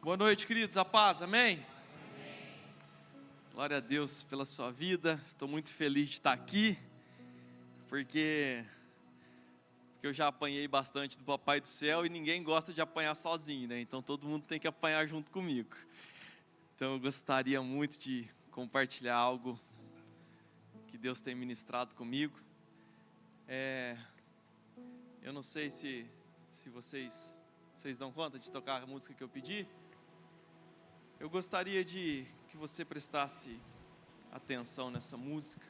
Boa noite, queridos, a paz, amém? Glória a Deus pela sua vida. Estou muito feliz de estar aqui, porque eu já apanhei bastante do Papai do Céu e ninguém gosta de apanhar sozinho, né? Então todo mundo tem que apanhar junto comigo. Então eu gostaria muito de compartilhar algo que Deus tem ministrado comigo. Eu não sei se vocês dão conta de tocar a música que eu pedi. Eu gostaria que você prestasse atenção nessa música.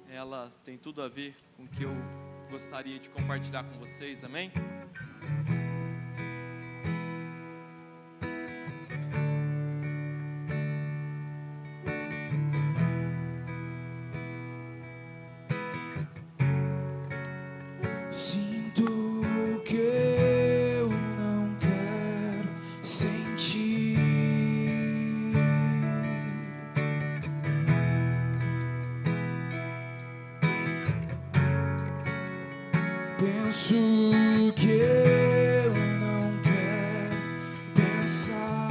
Ela tem tudo a ver com o que eu gostaria de compartilhar com vocês, amém? Sinto que eu não quero sentir. Penso que eu não quero pensar.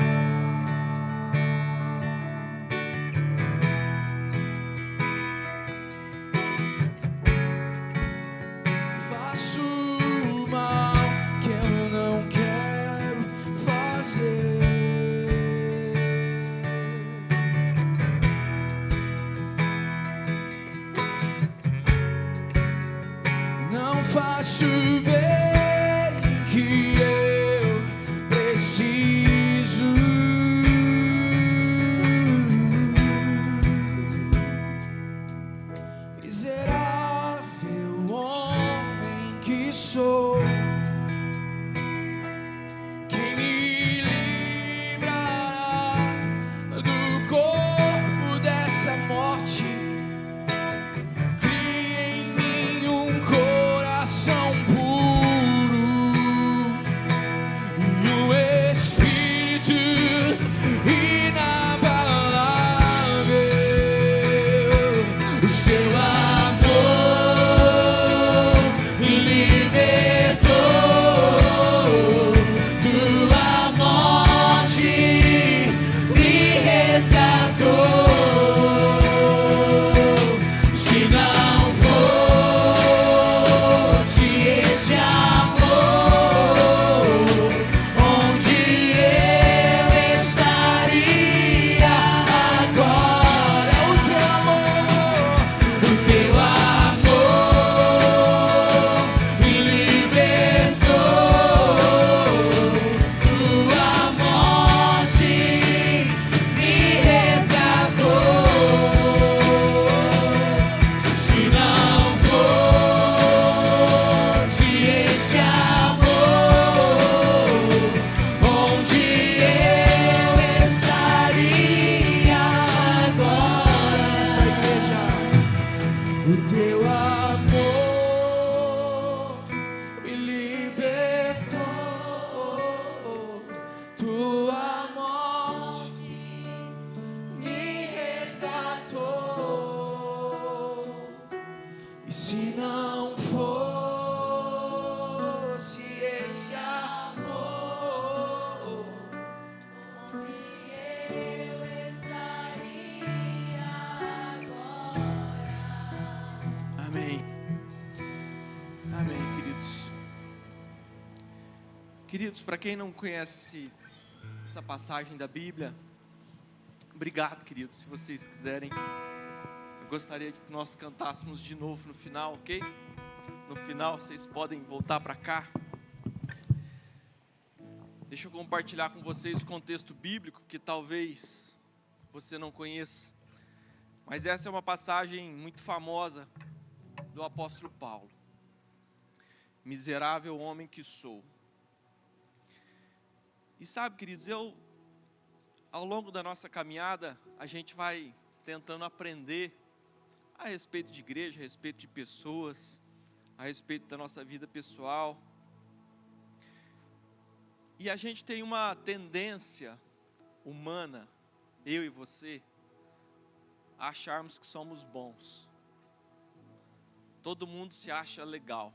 Faço o mal que eu não quero fazer. Não faço o bem que eu preciso. Miserável homem que sou, quem me livrará do corpo dessa morte? Cria em mim um coração puro e um espírito inabalável. O seu amor me libertou, tua morte me resgatou. Se não fosse esse amor, onde eu estaria agora? O teu amor me libertou, tua morte me resgatou. Se não fosse este amor, onde eu estaria agora? Essa igreja, o teu amor me libertou, tua morte me resgatou. E se não fosse esse amor, onde eu estaria agora? Amém. Amém, queridos. Queridos, para quem não conhece essa passagem da Bíblia, obrigado, queridos. Se vocês quiserem, eu gostaria que nós cantássemos de novo no final, ok? No final, vocês podem voltar para cá. Deixa eu compartilhar com vocês o contexto bíblico, que talvez você não conheça. Mas essa é uma passagem muito famosa do apóstolo Paulo. Miserável homem que sou. E sabe, queridos, ao longo da nossa caminhada, a gente vai tentando aprender a respeito de igreja, a respeito de pessoas, a respeito da nossa vida pessoal. E a gente tem uma tendência humana, eu e você, a acharmos que somos bons. Todo mundo se acha legal,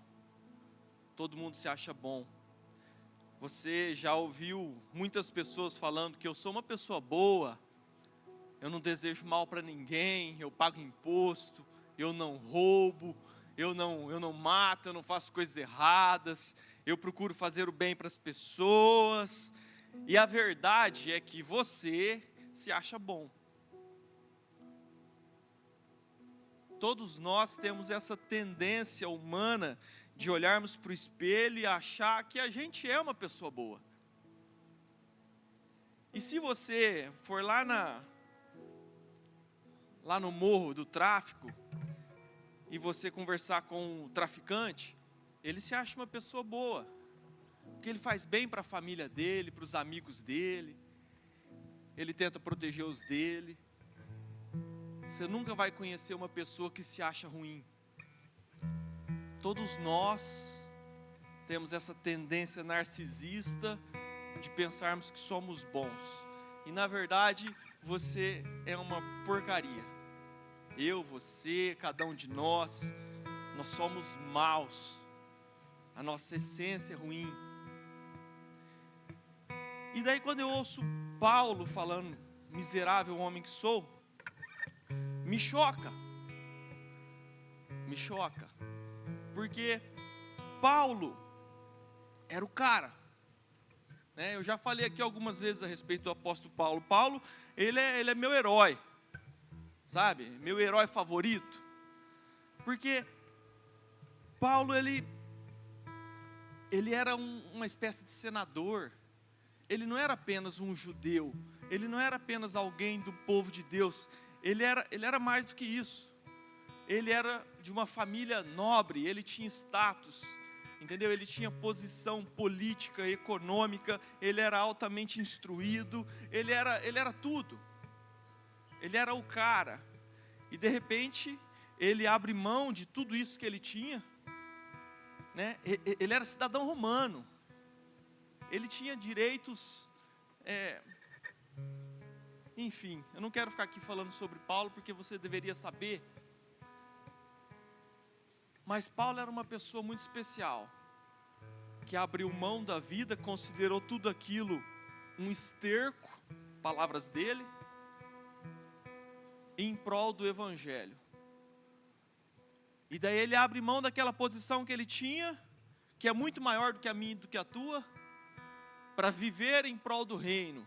todo mundo se acha bom. Você já ouviu muitas pessoas falando que eu sou uma pessoa boa, eu não desejo mal para ninguém, eu pago imposto, eu não roubo, eu não mato, eu não faço coisas erradas, eu procuro fazer o bem para as pessoas. E a verdade é que você se acha bom. Todos nós temos essa tendência humana de olharmos para o espelho e achar que a gente é uma pessoa boa. E se você for lá no morro do tráfico e você conversar com o traficante, ele se acha uma pessoa boa, porque ele faz bem para a família dele, para os amigos dele, ele tenta proteger os dele. Você nunca vai conhecer uma pessoa que se acha ruim. Todos nós temos essa tendência narcisista de pensarmos que somos bons. E na verdade, você é uma porcaria. Eu, você, cada um de nós somos maus. A nossa essência é ruim. E daí quando eu ouço Paulo falando, miserável homem que sou, me choca. Me choca. Porque Paulo era o cara. Eu já falei aqui algumas vezes a respeito do apóstolo Paulo. Paulo, ele é meu herói. Sabe? Meu herói favorito. Porque Paulo, ele era uma espécie de senador. Ele não era apenas um judeu. Ele não era apenas alguém do povo de Deus. Ele era mais do que isso. Ele era de uma família nobre, ele tinha status, entendeu? Ele tinha posição política, econômica, ele era altamente instruído, ele era tudo. Ele era o cara. E de repente, ele abre mão de tudo isso que ele tinha, né? Ele era cidadão romano. Ele tinha direitos, enfim, eu não quero ficar aqui falando sobre Paulo, porque você deveria saber. Mas Paulo era uma pessoa muito especial, que abriu mão da vida, considerou tudo aquilo um esterco, palavras dele, em prol do Evangelho. E daí ele abre mão daquela posição que ele tinha, que é muito maior do que a minha e do que a tua, para viver em prol do reino.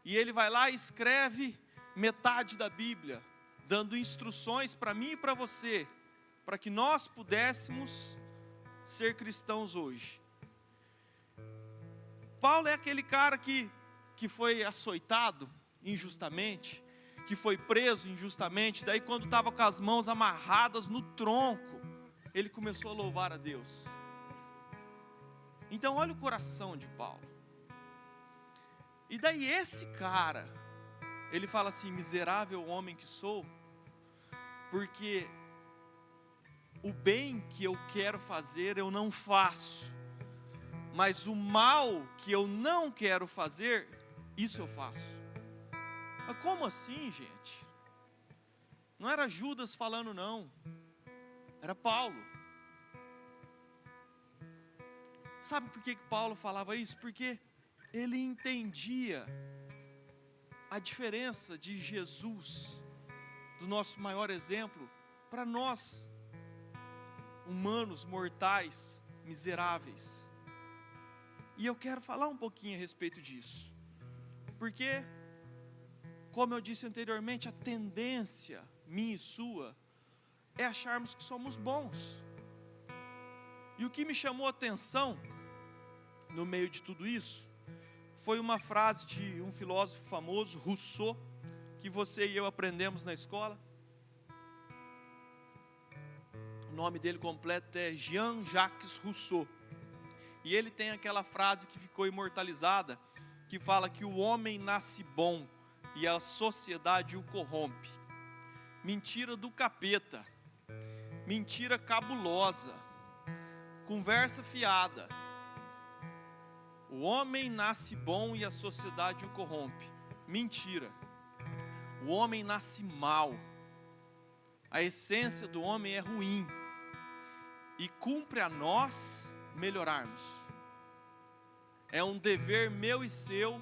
E ele vai lá e escreve metade da Bíblia, dando instruções para mim e para você, para que nós pudéssemos ser cristãos hoje. Paulo é aquele cara que foi açoitado injustamente, que foi preso injustamente, daí quando estava com as mãos amarradas no tronco, ele começou a louvar a Deus. Então olha o coração de Paulo. E daí esse cara, ele fala assim, miserável homem que sou, porque o bem que eu quero fazer eu não faço, mas o mal que eu não quero fazer, isso eu faço. Mas como assim, gente? Não era Judas falando não, era Paulo. Sabe por que Paulo falava isso? Porque ele entendia a diferença de Jesus, do nosso maior exemplo, para nós, humanos, mortais, miseráveis. E eu quero falar um pouquinho a respeito disso, porque, como eu disse anteriormente, a tendência minha e sua é acharmos que somos bons. E o que me chamou a atenção no meio de tudo isso foi uma frase de um filósofo famoso, Rousseau, que você e eu aprendemos na escola. O nome dele completo é Jean-Jacques Rousseau. E ele tem aquela frase que ficou imortalizada, que fala que o homem nasce bom e a sociedade o corrompe. Mentira do capeta, mentira cabulosa, conversa fiada. O homem nasce bom e a sociedade o corrompe. Mentira. O homem nasce mal. A essência do homem é ruim. E cumpre a nós melhorarmos. é um dever meu e seu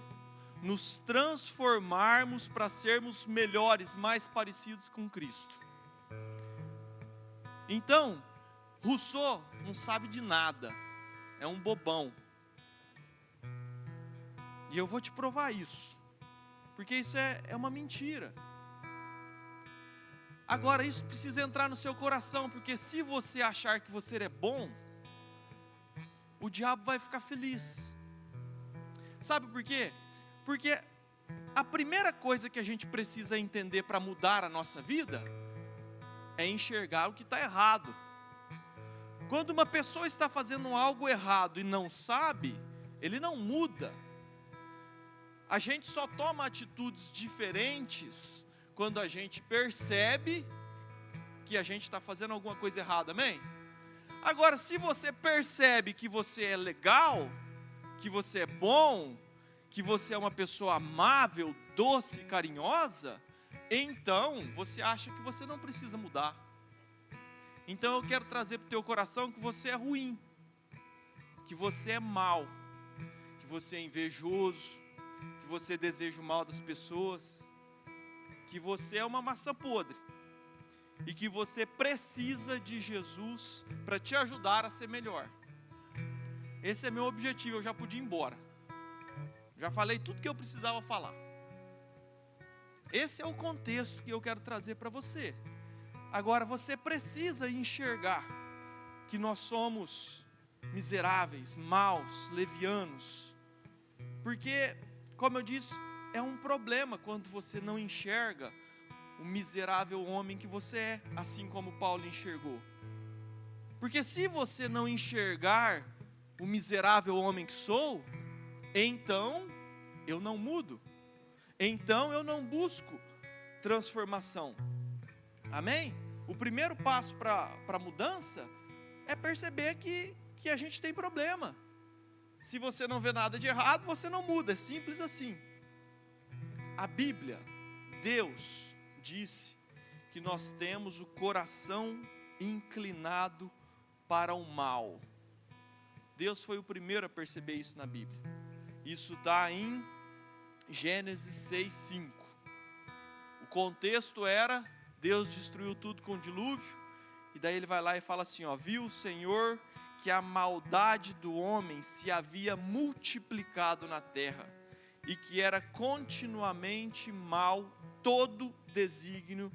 nos transformarmos para sermos melhores, mais parecidos com Cristo. Então, Rousseau não sabe de nada, é um bobão. E eu vou te provar isso, porque isso é uma mentira. Agora, isso precisa entrar no seu coração, porque se você achar que você é bom, o diabo vai ficar feliz. Sabe por quê? Porque a primeira coisa que a gente precisa entender para mudar a nossa vida é enxergar o que está errado. Quando uma pessoa está fazendo algo errado e não sabe, ele não muda. A gente só toma atitudes diferentes quando a gente percebe que a gente está fazendo alguma coisa errada, amém? Agora, se você percebe que você é legal, que você é bom, que você é uma pessoa amável, doce, carinhosa, então você acha que você não precisa mudar. Então eu quero trazer para o teu coração que você é ruim, que você é mau, que você é invejoso, que você deseja o mal das pessoas, que você é uma maçã podre e que você precisa de Jesus para te ajudar a ser melhor. Esse é meu objetivo, eu já podia ir embora. Já falei tudo que eu precisava falar. Esse é o contexto que eu quero trazer para você. Agora você precisa enxergar que nós somos miseráveis, maus, levianos. Porque, como eu disse, é um problema quando você não enxerga o miserável homem que você é, assim como Paulo enxergou. Porque se você não enxergar o miserável homem que sou, então eu não mudo, então eu não busco transformação. Amém? O primeiro passo para a mudança é perceber que a gente tem problema. Se você não vê nada de errado, você não muda, é simples assim. A Bíblia, Deus disse que nós temos o coração inclinado para o mal. Deus foi o primeiro a perceber isso na Bíblia. Isso está em Gênesis 6:5. O contexto era, Deus destruiu tudo com o dilúvio, e daí ele vai lá e fala assim, viu o Senhor que a maldade do homem se havia multiplicado na terra, e que era continuamente mal todo desígnio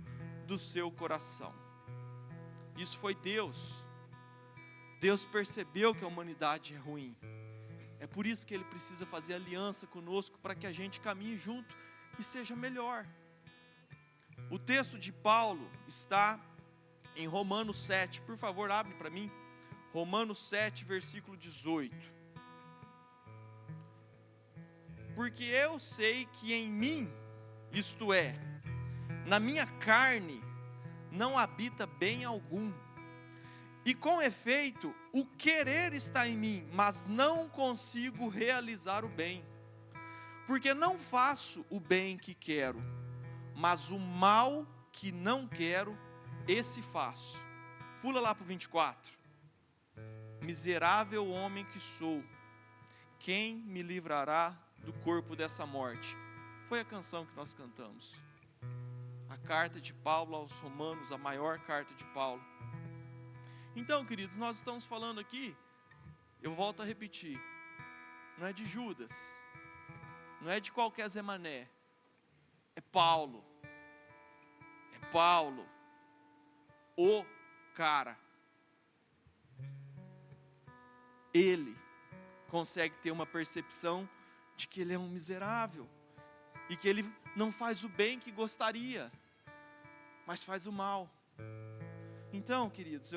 do seu coração. Isso foi Deus. Deus percebeu que a humanidade é ruim. É por isso que Ele precisa fazer aliança conosco, para que a gente caminhe junto e seja melhor. O texto de Paulo está em Romanos 7, por favor abre para mim, Romanos 7 versículo 18. Porque eu sei que em mim, isto é, na minha carne, não habita bem algum. E com efeito, o querer está em mim, mas não consigo realizar o bem. Porque não faço o bem que quero, mas o mal que não quero, esse faço. Pula lá para o 24. Miserável homem que sou, quem me livrará do corpo dessa morte? Foi a canção que nós cantamos. A carta de Paulo aos Romanos, a maior carta de Paulo. Então, queridos, nós estamos falando aqui, eu volto a repetir, não é de Judas, não é de qualquer Zé Mané, é Paulo, o cara. Ele consegue ter uma percepção de que ele é um miserável, e que ele não faz o bem que gostaria, mas faz o mal. Então, queridos,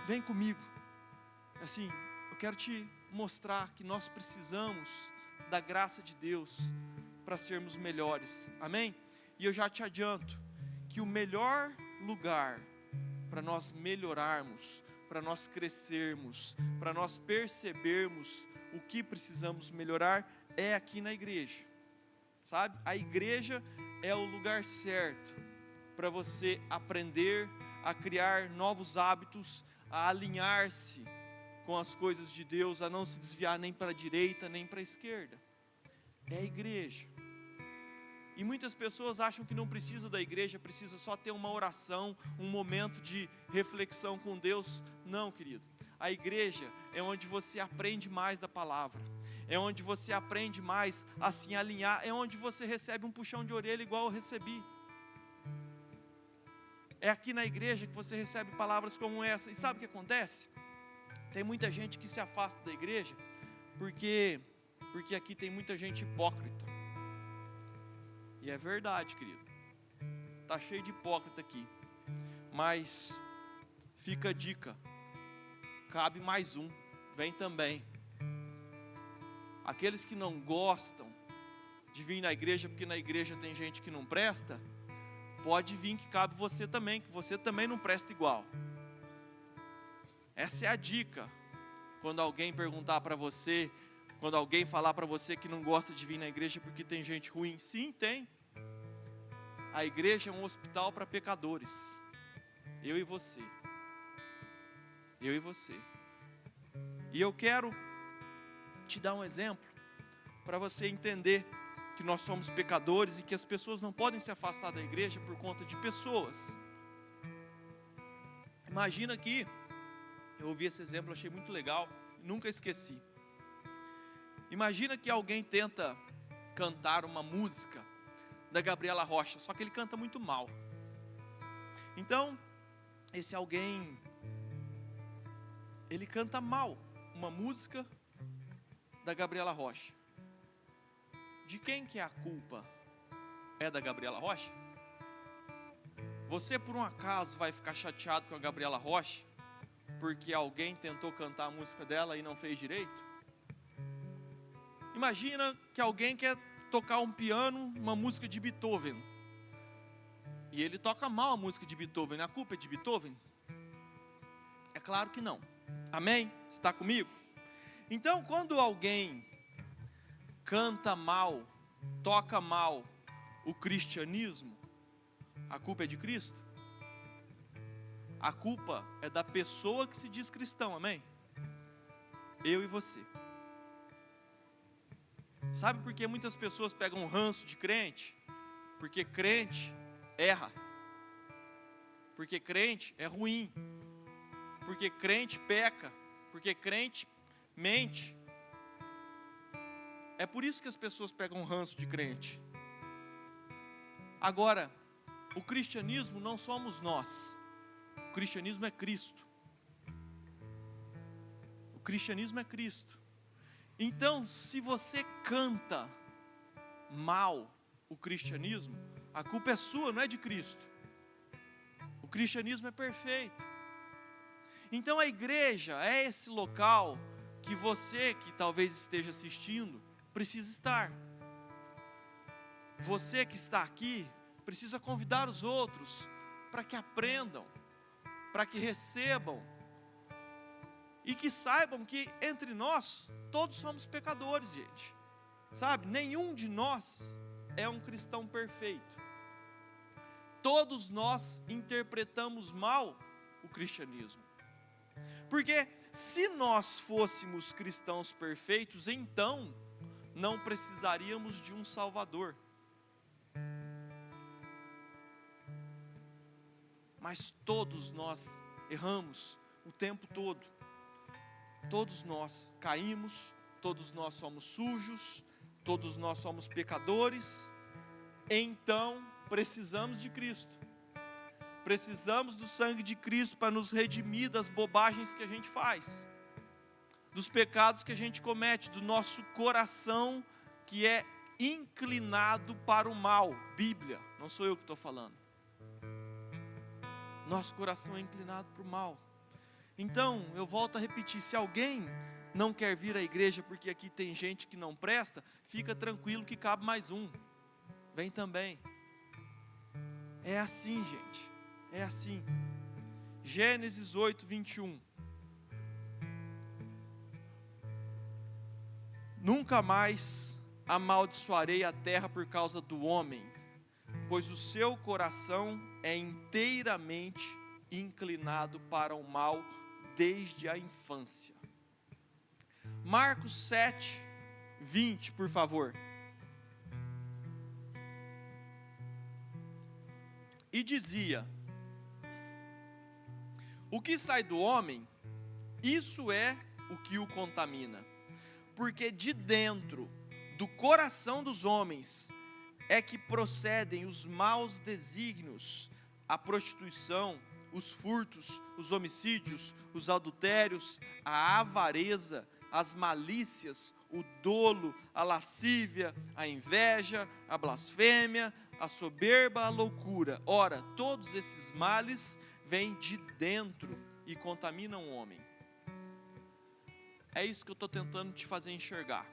vem comigo, assim, eu quero te mostrar que nós precisamos da graça de Deus para sermos melhores, amém? E eu já te adianto que o melhor lugar para nós melhorarmos, para nós crescermos, para nós percebermos o que precisamos melhorar, é aqui na igreja, sabe? A igreja é o lugar certo para você aprender a criar novos hábitos, a alinhar-se com as coisas de Deus, a não se desviar nem para a direita, nem para a esquerda. É a igreja. E muitas pessoas acham que não precisa da igreja, precisa só ter uma oração, um momento de reflexão com Deus. Não, querido. A igreja é onde você aprende mais da palavra. É onde você aprende mais a se alinhar. É onde você recebe um puxão de orelha igual eu recebi. É aqui na igreja que você recebe palavras como essa. E sabe o que acontece? Tem muita gente que se afasta da igreja porque aqui tem muita gente hipócrita. E é verdade, querido. Está cheio de hipócrita aqui. Mas fica a dica. Cabe mais um. Vem também. Aqueles que não gostam de vir na igreja porque na igreja tem gente que não presta, pode vir que cabe você também, que você também não presta igual. Essa é a dica. Quando alguém perguntar para você, quando alguém falar para você que não gosta de vir na igreja porque tem gente ruim, sim, tem. A igreja é um hospital para pecadores. Eu e você. Eu e você. E eu quero te dar um exemplo para você entender que nós somos pecadores e que as pessoas não podem se afastar da igreja por conta de pessoas. Imagina que eu ouvi esse exemplo, achei muito legal, nunca esqueci. Imagina que alguém tenta cantar uma música da Gabriela Rocha, só que ele canta muito mal. Então, esse alguém, ele canta mal uma música da Gabriela Rocha. De quem que é a culpa? É da Gabriela Rocha? Você por um acaso vai ficar chateado com a Gabriela Rocha porque alguém tentou cantar a música dela e não fez direito? Imagina que alguém quer tocar um piano, uma música de Beethoven, e ele toca mal a música de Beethoven. A culpa é de Beethoven? É claro que não. Amém? Você está comigo? Então, quando alguém canta mal, toca mal o cristianismo, a culpa é de Cristo? A culpa é da pessoa que se diz cristão, amém? Eu e você. Sabe por que muitas pessoas pegam ranço de crente? Porque crente erra. Porque crente é ruim. Porque crente peca. Porque crente mente. É por isso que as pessoas pegam ranço de crente. Agora, o cristianismo não somos nós. O cristianismo é Cristo. O cristianismo é Cristo. Então, se você canta mal o cristianismo, a culpa é sua, não é de Cristo. O cristianismo é perfeito. Então a igreja é esse local que você, que talvez esteja assistindo, precisa estar. Você que está aqui, precisa convidar os outros para que aprendam, para que recebam, e que saibam que entre nós, todos somos pecadores, gente. Sabe, nenhum de nós é um cristão perfeito. Todos nós interpretamos mal o cristianismo. Porque se nós fôssemos cristãos perfeitos, então não precisaríamos de um Salvador. Mas todos nós erramos o tempo todo. Todos nós caímos, todos nós somos sujos, todos nós somos pecadores. Então precisamos de Cristo. Precisamos do sangue de Cristo para nos redimir das bobagens que a gente faz, dos pecados que a gente comete, do nosso coração que é inclinado para o mal. Bíblia, não sou eu que estou falando. Nosso coração é inclinado para o mal. Então, eu volto a repetir, se alguém não quer vir à igreja porque aqui tem gente que não presta, fica tranquilo que cabe mais um. Vem também. É assim, gente. É assim. Gênesis 8, 21. Nunca mais amaldiçoarei a terra por causa do homem, pois o seu coração é inteiramente inclinado para o mal desde a infância. Marcos 7, 20, por favor. E dizia: o que sai do homem, isso é o que o contamina, porque de dentro do coração dos homens é que procedem os maus desígnios, a prostituição, os furtos, os homicídios, os adultérios, a avareza, as malícias, o dolo, a lascívia, a inveja, a blasfêmia, a soberba, a loucura. Ora, todos esses males vêm de dentro e contaminam o homem. É isso que eu estou tentando te fazer enxergar.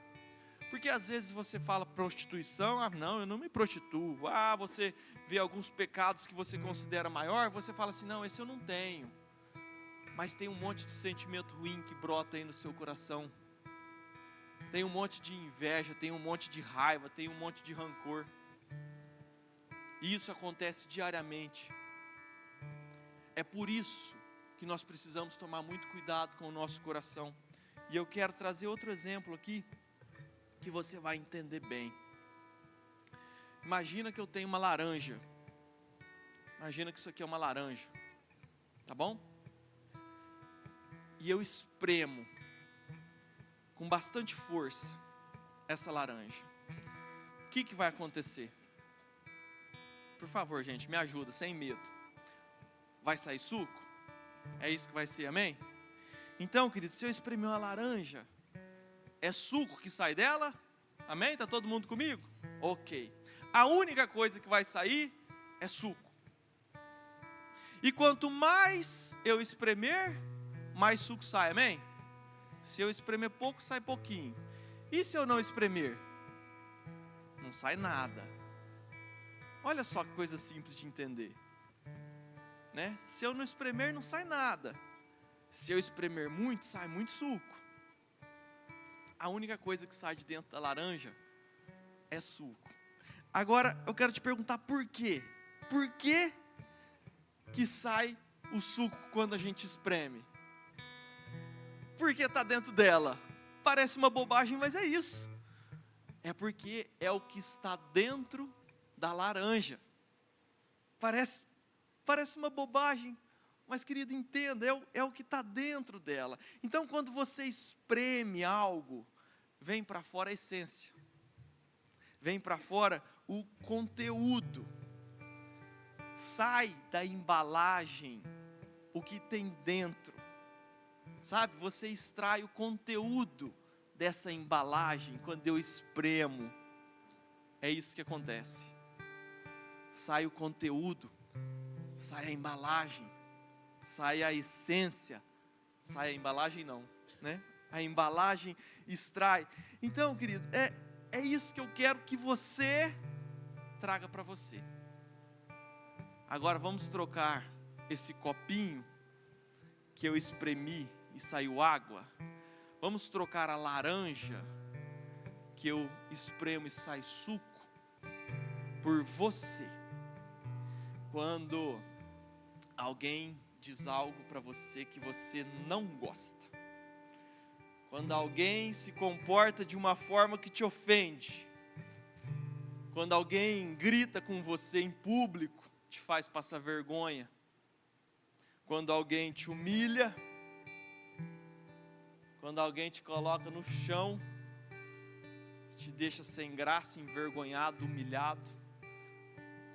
Porque às vezes você fala prostituição, não, eu não me prostituo. Você vê alguns pecados que você considera maior, você fala assim, não, esse eu não tenho. Mas tem um monte de sentimento ruim que brota aí no seu coração. Tem um monte de inveja, tem um monte de raiva, tem um monte de rancor. E isso acontece diariamente. É por isso que nós precisamos tomar muito cuidado com o nosso coração. E eu quero trazer outro exemplo aqui, que você vai entender bem. Imagina que eu tenho uma laranja. Imagina que isso aqui é uma laranja. Tá bom? E eu espremo com bastante força essa laranja. O que vai acontecer? Por favor, gente, me ajuda, sem medo. Vai sair suco? É isso que vai ser, amém? Então, querido, se eu espremer uma laranja, é suco que sai dela? Amém? Está todo mundo comigo? Ok. A única coisa que vai sair é suco. E quanto mais eu espremer, mais suco sai, amém? Se eu espremer pouco, sai pouquinho. E se eu não espremer? Não sai nada. Olha só que coisa simples de entender, né? Se eu não espremer, não sai nada. Se eu espremer muito, sai muito suco. A única coisa que sai de dentro da laranja é suco. Agora, eu quero te perguntar por quê? Por que que sai o suco quando a gente espreme? Porque está dentro dela. Parece uma bobagem, mas é isso. É porque é o que está dentro da laranja. Parece uma bobagem, mas querido, entenda, é o que está dentro dela. Então quando você espreme algo, vem para fora a essência. Vem para fora o conteúdo. Sai da embalagem o que tem dentro. Sabe, você extrai o conteúdo dessa embalagem quando eu espremo. É isso que acontece. Sai o conteúdo, sai a embalagem, sai a essência. Sai a embalagem não, né? A embalagem extrai. Então, querido, é isso que eu quero que você traga para você. Agora vamos trocar esse copinho que eu espremi e saiu água. Vamos trocar a laranja que eu espremo e sai suco por você. Quando alguém diz algo para você que você não gosta, quando alguém se comporta de uma forma que te ofende, quando alguém grita com você em público, te faz passar vergonha, quando alguém te humilha, quando alguém te coloca no chão, te deixa sem graça, envergonhado, humilhado,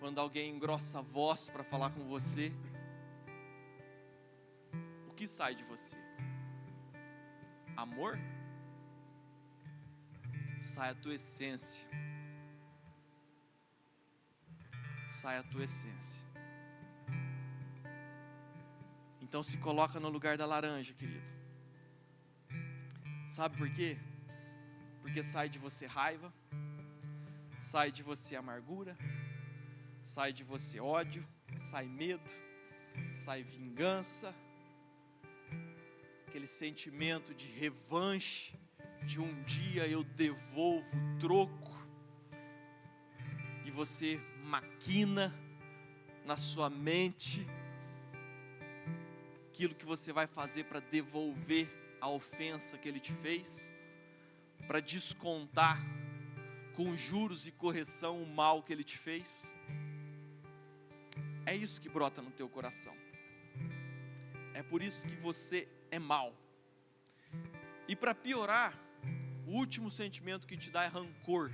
quando alguém engrossa a voz para falar com você, o que sai de você? Amor? Sai a tua essência. Sai a tua essência. Então se coloca no lugar da laranja, querido. Sabe por quê? Porque sai de você raiva, sai de você amargura, sai de você ódio, sai medo, sai vingança, aquele sentimento de revanche, de um dia eu devolvo o troco, e você maquina na sua mente aquilo que você vai fazer para devolver a ofensa que ele te fez. para descontar com juros e correção o mal que ele te fez? É isso que brota no teu coração. É por isso que você é mau. E para piorar, o último sentimento que te dá é rancor.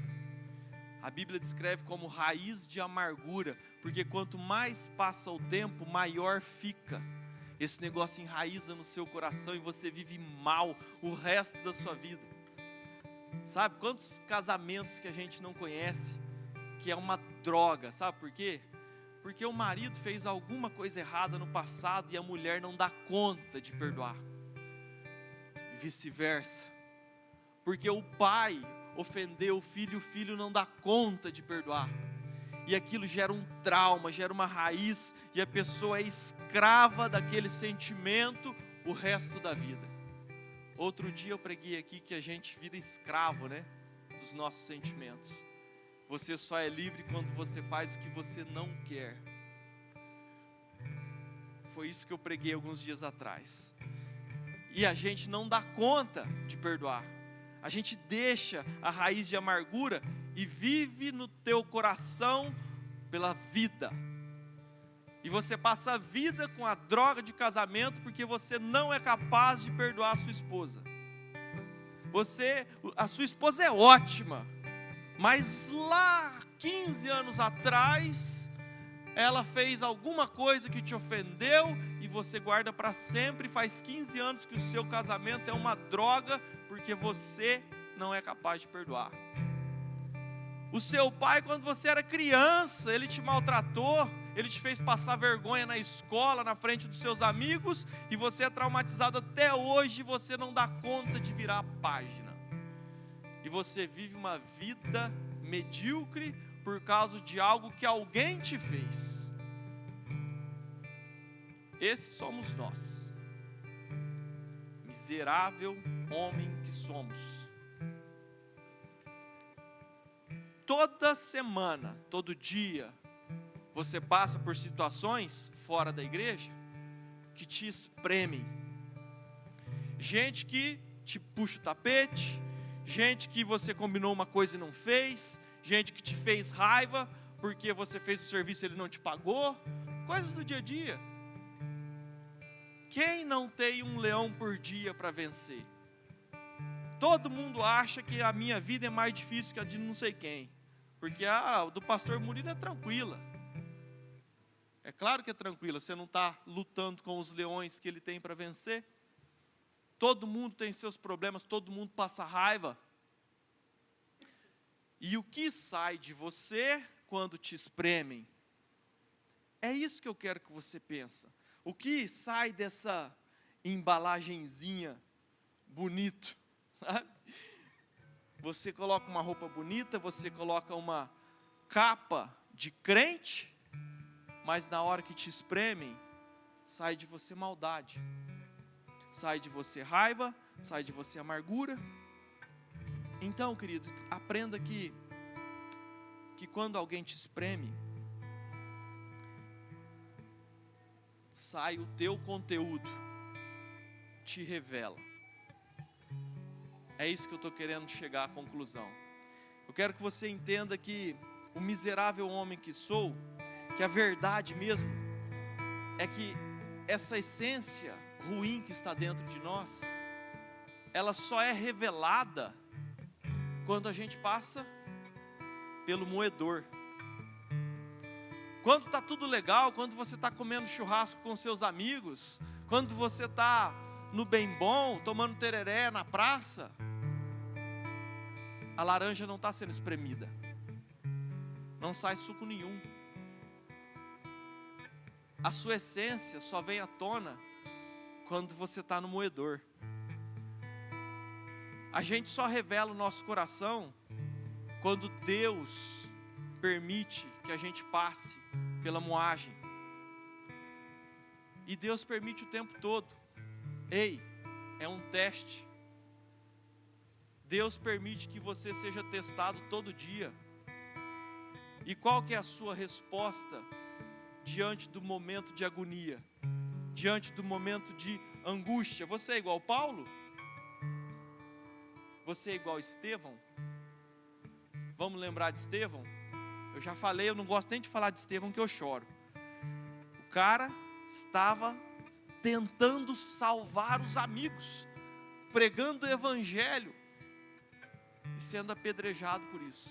A Bíblia descreve como raiz de amargura, porque quanto mais passa o tempo, maior fica. Esse negócio enraiza no seu coração e você vive mal o resto da sua vida. Sabe quantos casamentos que a gente não conhece, que é uma droga, sabe por quê? Porque o marido fez alguma coisa errada no passado e a mulher não dá conta de perdoar. E vice-versa. Porque o pai ofendeu o filho não dá conta de perdoar. E aquilo gera um trauma, gera uma raiz, e a pessoa é escrava daquele sentimento o resto da vida. Outro dia eu preguei aqui que a gente vira escravo, né, dos nossos sentimentos. Você só é livre quando você faz o que você não quer. Foi isso que eu preguei alguns dias atrás. E a gente não dá conta de perdoar. A gente deixa a raiz de amargura e vive no teu coração pela vida. E você passa a vida com a droga de casamento porque você não é capaz de perdoar a sua esposa. A sua esposa é ótima, mas lá 15 anos atrás ela fez alguma coisa que te ofendeu e você guarda para sempre. Faz 15 anos que o seu casamento é uma droga porque você não é capaz de perdoar. O seu pai, quando você era criança, ele te maltratou, ele te fez passar vergonha na escola, na frente dos seus amigos, e você é traumatizado até hoje, e você não dá conta de virar a página. E você vive uma vida medíocre por causa de algo que alguém te fez. Esses somos nós. Miserável homem que somos. Toda semana, todo dia, você passa por situações fora da igreja que te espremem. Gente que te puxa o tapete, gente que você combinou uma coisa e não fez, gente que te fez raiva porque você fez o serviço e ele não te pagou, coisas do dia a dia. Quem não tem um leão por dia para vencer? Todo mundo acha que a minha vida é mais difícil que a de não sei quem, porque a do pastor Murilo é tranquila. É claro que é tranquila, você não está lutando com os leões que ele tem para vencer. Todo mundo tem seus problemas, todo mundo passa raiva. E o que sai de você quando te espremem? É isso que eu quero que você pense. O que sai dessa embalagenzinha bonito, sabe? Você coloca uma roupa bonita, você coloca uma capa de crente, mas na hora que te espremem, sai de você maldade, sai de você raiva, sai de você amargura. Então, querido, aprenda que quando alguém te espreme, sai o teu conteúdo, te revela. É isso que eu estou querendo chegar à conclusão. Eu quero que você entenda que o miserável homem que sou, que a verdade mesmo é que essa essência ruim que está dentro de nós, ela só é revelada quando a gente passa pelo moedor. Quando está tudo legal, quando você está comendo churrasco com seus amigos, quando você está no bem bom, tomando tereré na praça, a laranja não está sendo espremida, não sai suco nenhum. A sua essência só vem à tona quando você está no moedor. A gente só revela o nosso coração quando Deus permite que a gente passe pela moagem. E Deus permite o tempo todo. Ei, é um teste. Deus permite que você seja testado todo dia. E qual que é a sua resposta diante do momento de agonia, diante do momento de angústia? Você é igual Paulo? Você é igual a Estevão? Vamos lembrar de Estevão? Eu já falei, eu não gosto nem de falar de Estevão, que eu choro. O cara estava tentando salvar os amigos, pregando o evangelho e sendo apedrejado por isso.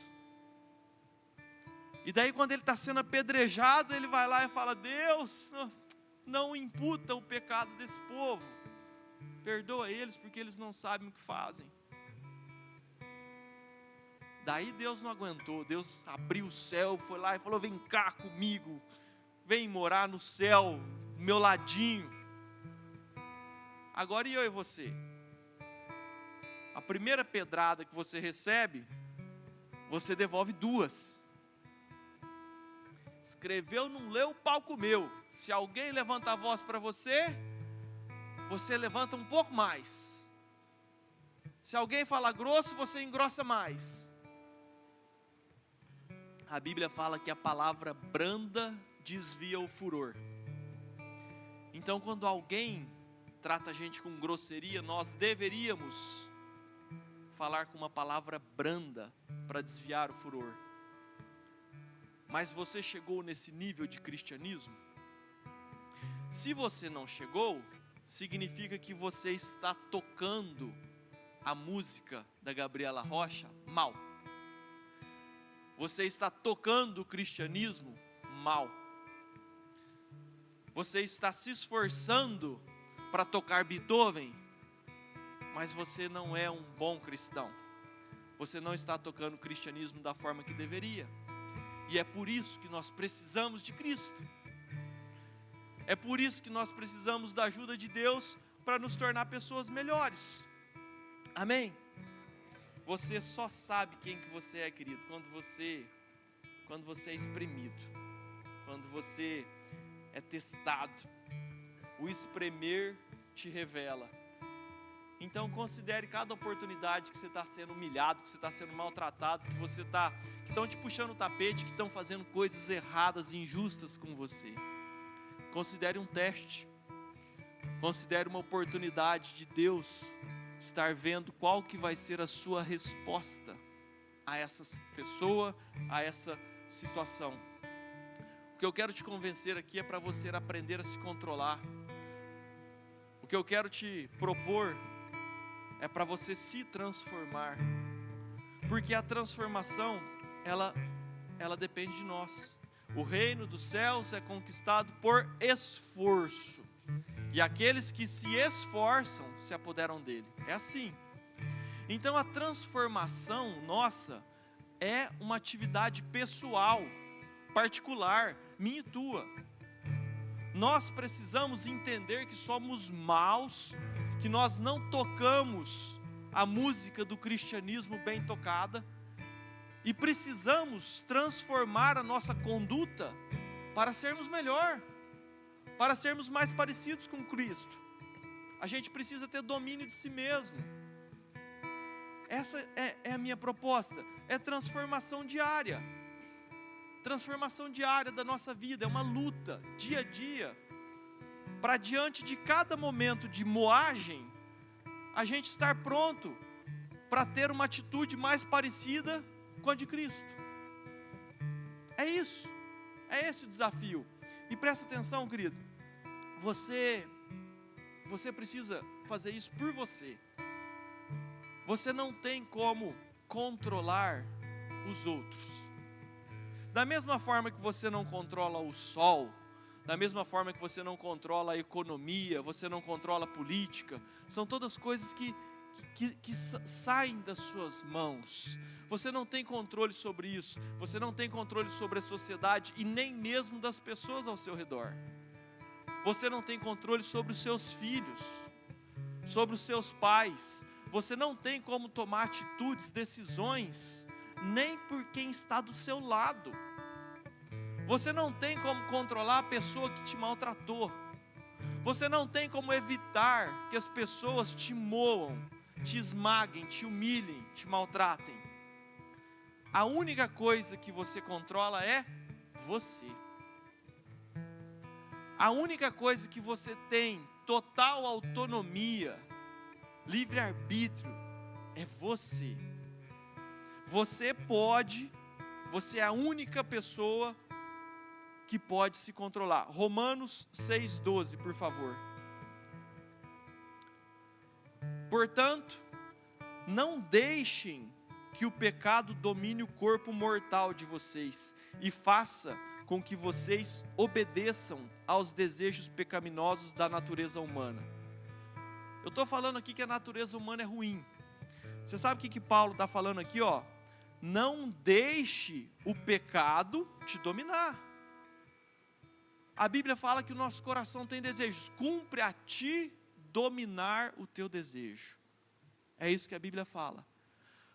E daí quando ele está sendo apedrejado, ele vai lá e fala: Deus, não imputa o pecado desse povo, perdoa eles porque eles não sabem o que fazem. Daí Deus não aguentou, Deus abriu o céu, foi lá e falou: vem cá comigo, vem morar no céu, do meu ladinho. Agora e eu e você? A primeira pedrada que você recebe, você devolve 2. Escreveu, não leu, o pau comeu. Se alguém levanta a voz para você, você levanta um pouco mais. Se alguém fala grosso, você engrossa mais. A Bíblia fala que a palavra branda desvia o furor. Então, quando alguém trata a gente com grosseria, nós deveríamos falar com uma palavra branda para desviar o furor. Mas você chegou nesse nível de cristianismo? Se você não chegou, significa que você está tocando a música da Gabriela Rocha mal. Você está tocando o cristianismo mal. Você está se esforçando para tocar Beethoven, mas você não é um bom cristão. Você não está tocando o cristianismo da forma que deveria. E é por isso que nós precisamos de Cristo. É por isso que nós precisamos da ajuda de Deus para nos tornar pessoas melhores. Amém? Você só sabe quem que você é, querido, quando você é espremido, quando você é testado. O espremer te revela. Então considere cada oportunidade que você está sendo humilhado, que você está sendo maltratado, que estão te puxando o tapete, que estão fazendo coisas erradas e injustas com você. Considere um teste. Considere uma oportunidade de Deus estar vendo qual que vai ser a sua resposta a essa pessoa, a essa situação. O que eu quero te convencer aqui é para você aprender a se controlar. O que eu quero te propor é para você se transformar, porque a transformação, ela depende de nós. O reino dos céus é conquistado por esforço, e aqueles que se esforçam se apoderam dele. É assim. Então a transformação nossa é uma atividade pessoal, particular, minha e tua. Nós precisamos entender que somos maus, que nós não tocamos a música do cristianismo bem tocada, e precisamos transformar a nossa conduta para sermos melhor, para sermos mais parecidos com Cristo. A gente precisa ter domínio de si mesmo. Essa é a minha proposta, é transformação diária. Transformação diária da nossa vida, é uma luta, dia a dia, para diante de cada momento de moagem, a gente estar pronto para ter uma atitude mais parecida com a de Cristo. É isso, é esse o desafio. E presta atenção, querido, você precisa fazer isso por você. Você não tem como controlar os outros. Da mesma forma que você não controla o sol, da mesma forma que você não controla a economia, você não controla a política, são todas coisas que saem das suas mãos. Você não tem controle sobre isso, você não tem controle sobre a sociedade e nem mesmo das pessoas ao seu redor. Você não tem controle sobre os seus filhos, sobre os seus pais. Você não tem como tomar atitudes, decisões, nem por quem está do seu lado. Você não tem como controlar a pessoa que te maltratou. Você não tem como evitar que as pessoas te moam, te esmaguem, te humilhem, te maltratem. A única coisa que você controla é você. A única coisa que você tem total autonomia, livre-arbítrio, é você. Você é a única pessoa que pode se controlar. Romanos 6,12, por favor. Portanto, não deixem que o pecado domine o corpo mortal de vocês e faça com que vocês obedeçam aos desejos pecaminosos da natureza humana. Eu estou falando aqui que a natureza humana é ruim. Você sabe o que Paulo está falando aqui? Não deixe o pecado te dominar. A Bíblia fala que o nosso coração tem desejos. Cumpre a ti dominar o teu desejo. É isso que a Bíblia fala.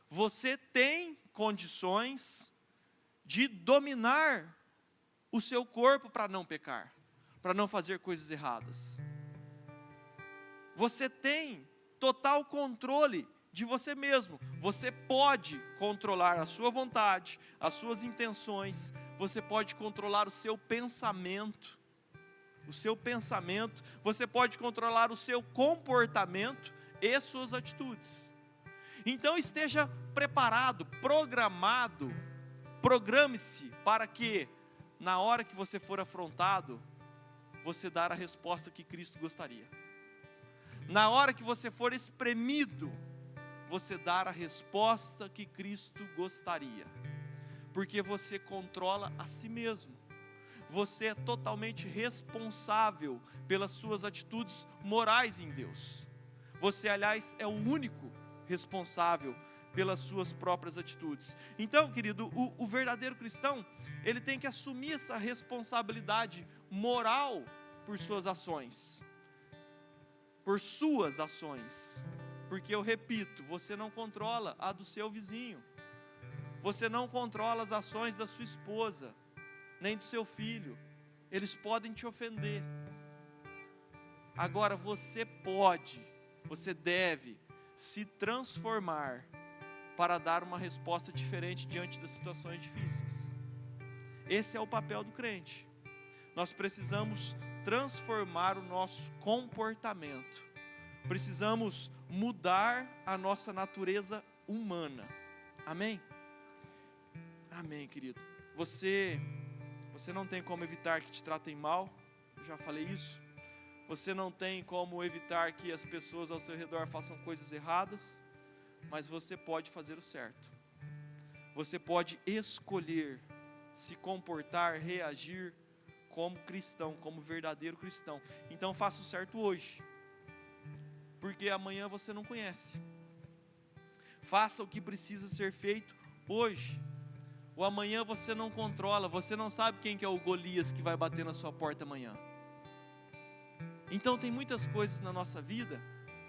Você tem condições de dominar o seu corpo para não pecar, para não fazer coisas erradas. Você tem total controle de você mesmo. Você pode controlar a sua vontade, as suas intenções. Você pode controlar o seu pensamento. Você pode controlar o seu comportamento e suas atitudes. Então esteja preparado, programado, programe-se para que na hora que você for afrontado, você dar a resposta que Cristo gostaria. Na hora que você for espremido, você dar a resposta que Cristo gostaria. Porque você controla a si mesmo. Você é totalmente responsável pelas suas atitudes morais em Deus. Você, aliás, é o único responsável pelas suas próprias atitudes. Então, querido, o verdadeiro cristão, ele tem que assumir essa responsabilidade moral por suas ações. Porque eu repito, você não controla a do seu vizinho. Você não controla as ações da sua esposa, nem do seu filho. Eles podem te ofender. Agora você deve se transformar para dar uma resposta diferente diante das situações difíceis. Esse é o papel do crente. Nós precisamos transformar o nosso comportamento. Precisamos mudar a nossa natureza humana. Amém? Amém, querido. Você não tem como evitar que te tratem mal. Eu já falei isso. Você não tem como evitar que as pessoas ao seu redor façam coisas erradas, mas você pode fazer o certo. Você pode escolher se comportar, reagir como cristão, como verdadeiro cristão. Então faça o certo hoje, porque amanhã você não conhece. Faça o que precisa ser feito hoje. O amanhã você não controla, você não sabe quem que é o Golias que vai bater na sua porta amanhã. Então tem muitas coisas na nossa vida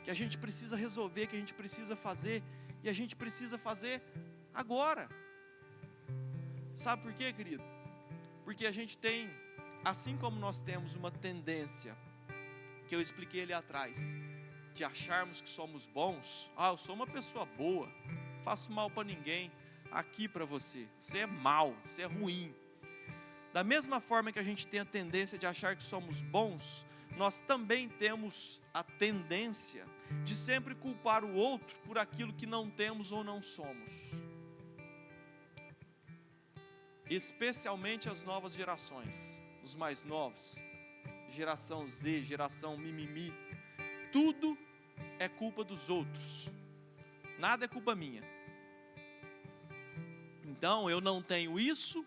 que a gente precisa resolver, que a gente precisa fazer, e a gente precisa fazer agora. Sabe por quê, querido? Porque a gente tem, assim como nós temos uma tendência, que eu expliquei ali atrás, de acharmos que somos bons. Eu sou uma pessoa boa, faço mal para ninguém. Aqui para você é mau, você é ruim. Da mesma forma que a gente tem a tendência de achar que somos bons, nós também temos a tendência de sempre culpar o outro por aquilo que não temos ou não somos. Especialmente as novas gerações, os mais novos, geração Z, geração mimimi, tudo é culpa dos outros, nada é culpa minha. Então eu não tenho isso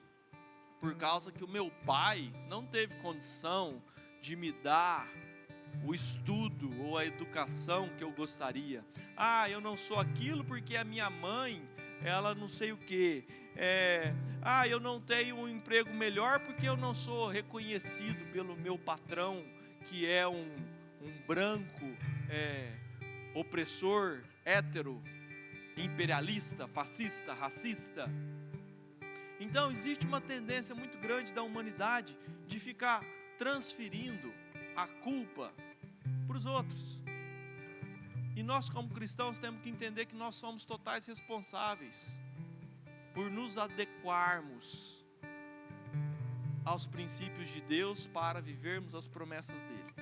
por causa que o meu pai não teve condição de me dar o estudo ou a educação que eu gostaria. Eu não sou aquilo porque a minha mãe, ela não sei o que. Eu não tenho um emprego melhor porque eu não sou reconhecido pelo meu patrão, que é um branco, opressor, hétero, imperialista, fascista, racista. Então existe uma tendência muito grande da humanidade de ficar transferindo a culpa para os outros. E nós, como cristãos, temos que entender que nós somos totais responsáveis por nos adequarmos aos princípios de Deus para vivermos as promessas dele.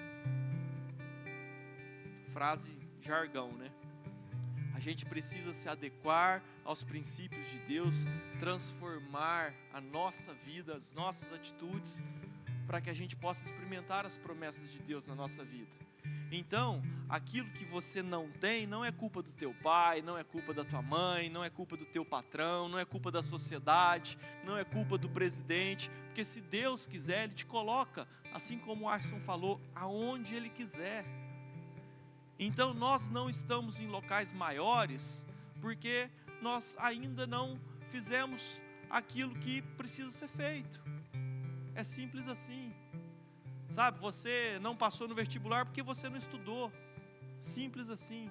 Frase jargão, né? A gente precisa se adequar aos princípios de Deus, transformar a nossa vida, as nossas atitudes, para que a gente possa experimentar as promessas de Deus na nossa vida. Então, aquilo que você não tem, não é culpa do teu pai, não é culpa da tua mãe, não é culpa do teu patrão, não é culpa da sociedade, não é culpa do presidente, porque se Deus quiser, Ele te coloca, assim como o Arson falou, aonde Ele quiser. Então nós não estamos em locais maiores, porque nós ainda não fizemos aquilo que precisa ser feito. É simples assim. Sabe, você não passou no vestibular porque você não estudou. Simples assim.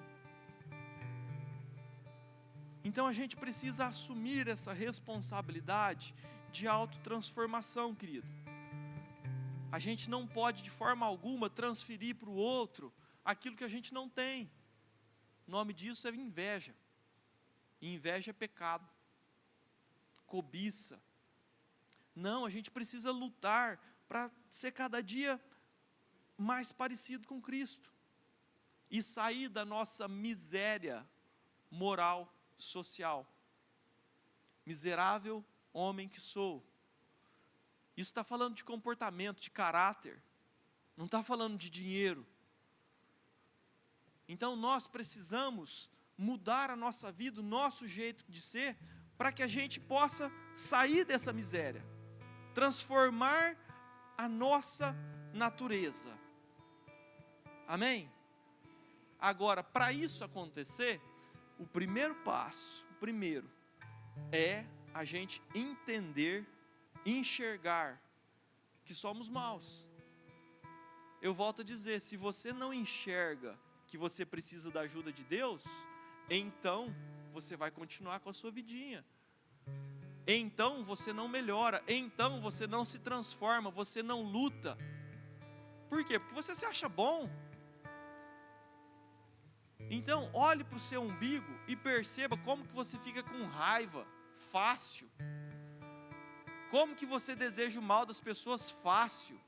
Então a gente precisa assumir essa responsabilidade de autotransformação, querido. A gente não pode de forma alguma transferir para o outro aquilo que a gente não tem. O nome disso é inveja. E inveja é pecado. Cobiça. Não, a gente precisa lutar para ser cada dia mais parecido com Cristo. E sair da nossa miséria moral, social. Miserável homem que sou. Isso está falando de comportamento, de caráter. Não está falando de dinheiro. Então nós precisamos mudar a nossa vida, o nosso jeito de ser, para que a gente possa sair dessa miséria, transformar a nossa natureza. Amém? Agora, para isso acontecer, o primeiro passo, é a gente entender, enxergar que somos maus. Eu volto a dizer, se você não enxerga que você precisa da ajuda de Deus, então você vai continuar com a sua vidinha. Então você não melhora, então você não se transforma, você não luta. Por quê? Porque você se acha bom. Então olhe para o seu umbigo e perceba como que você fica com raiva fácil. Como que você deseja o mal das pessoas fácil.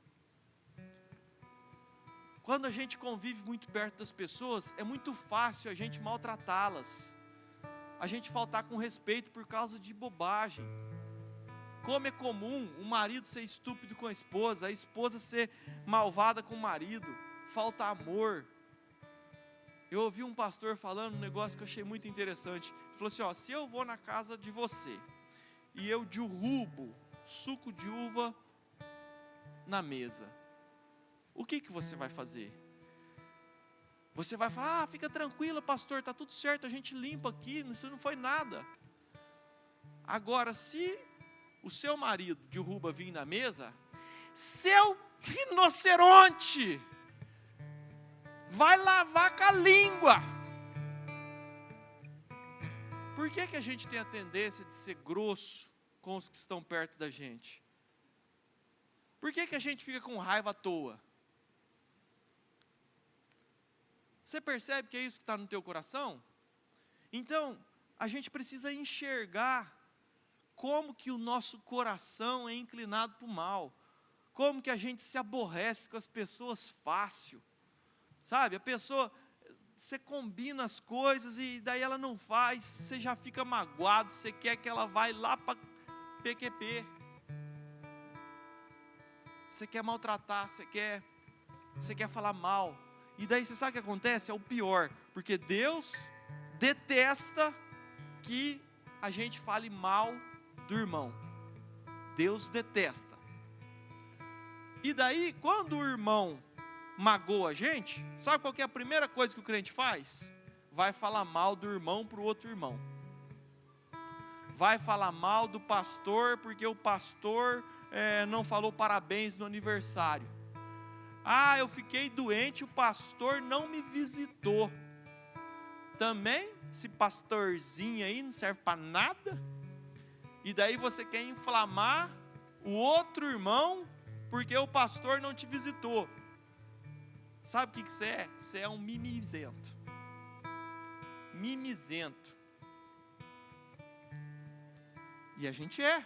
Quando a gente convive muito perto das pessoas, é muito fácil a gente maltratá-las. A gente faltar com respeito por causa de bobagem. Como é comum o marido ser estúpido com a esposa ser malvada com o marido, falta amor. Eu ouvi um pastor falando um negócio que eu achei muito interessante. Ele falou assim, se eu vou na casa de você, e eu derrubo suco de uva na mesa, o que você vai fazer? Você vai falar, fica tranquila pastor, está tudo certo, a gente limpa aqui, isso não foi nada. Agora, se o seu marido derruba vinho na mesa, seu rinoceronte, vai lavar com a língua. Por que a gente tem a tendência de ser grosso com os que estão perto da gente? Por que a gente fica com raiva à toa? Você percebe que é isso que está no teu coração? Então, a gente precisa enxergar como que o nosso coração é inclinado para o mal. Como que a gente se aborrece com as pessoas fácil. Sabe, a pessoa, você combina as coisas e daí ela não faz, você já fica magoado, você quer que ela vá lá para PQP. Você quer maltratar, você quer falar mal. E daí você sabe o que acontece? É o pior, porque Deus detesta que a gente fale mal do irmão. Deus detesta. E daí, quando o irmão magoa a gente, sabe qual que é a primeira coisa que o crente faz? Vai falar mal do irmão para o outro irmão. Vai falar mal do pastor, porque o pastor não falou parabéns no aniversário. Eu fiquei doente, o pastor não me visitou. Também, esse pastorzinho aí não serve para nada. E daí você quer inflamar o outro irmão, porque o pastor não te visitou. Sabe o que você é? Você é um mimizento. Mimizento. E a gente é.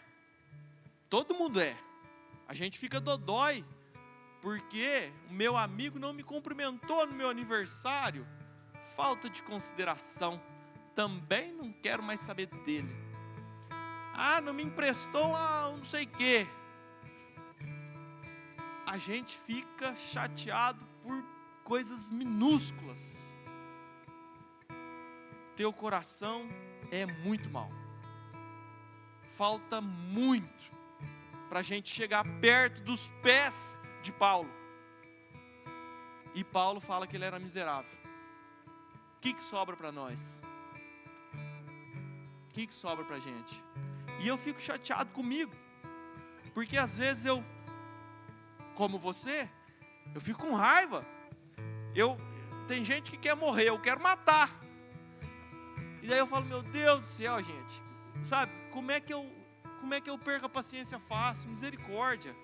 Todo mundo é. A gente fica dodói. Porque o meu amigo não me cumprimentou no meu aniversário. Falta de consideração. também não quero mais saber dele. Não me emprestou não sei o quê. A gente fica chateado por coisas minúsculas. Teu coração é muito mau. Falta muito para a gente chegar perto dos pés de Paulo. E Paulo fala que ele era miserável. O que sobra para nós? O que sobra para a gente? E eu fico chateado comigo, porque às vezes eu, como você, eu fico com raiva. Tem gente que quer morrer, eu quero matar. E daí eu falo, meu Deus do céu, gente, sabe, como é que eu perco a paciência fácil? Misericórdia.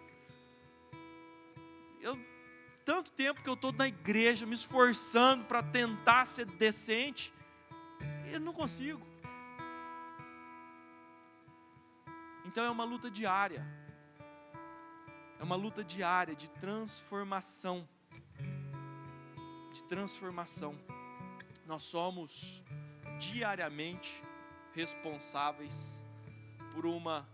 Tanto tempo que eu estou na igreja, me esforçando para tentar ser decente, eu não consigo. Então é uma luta diária. É uma luta diária de transformação. De transformação. Nós somos diariamente responsáveis por uma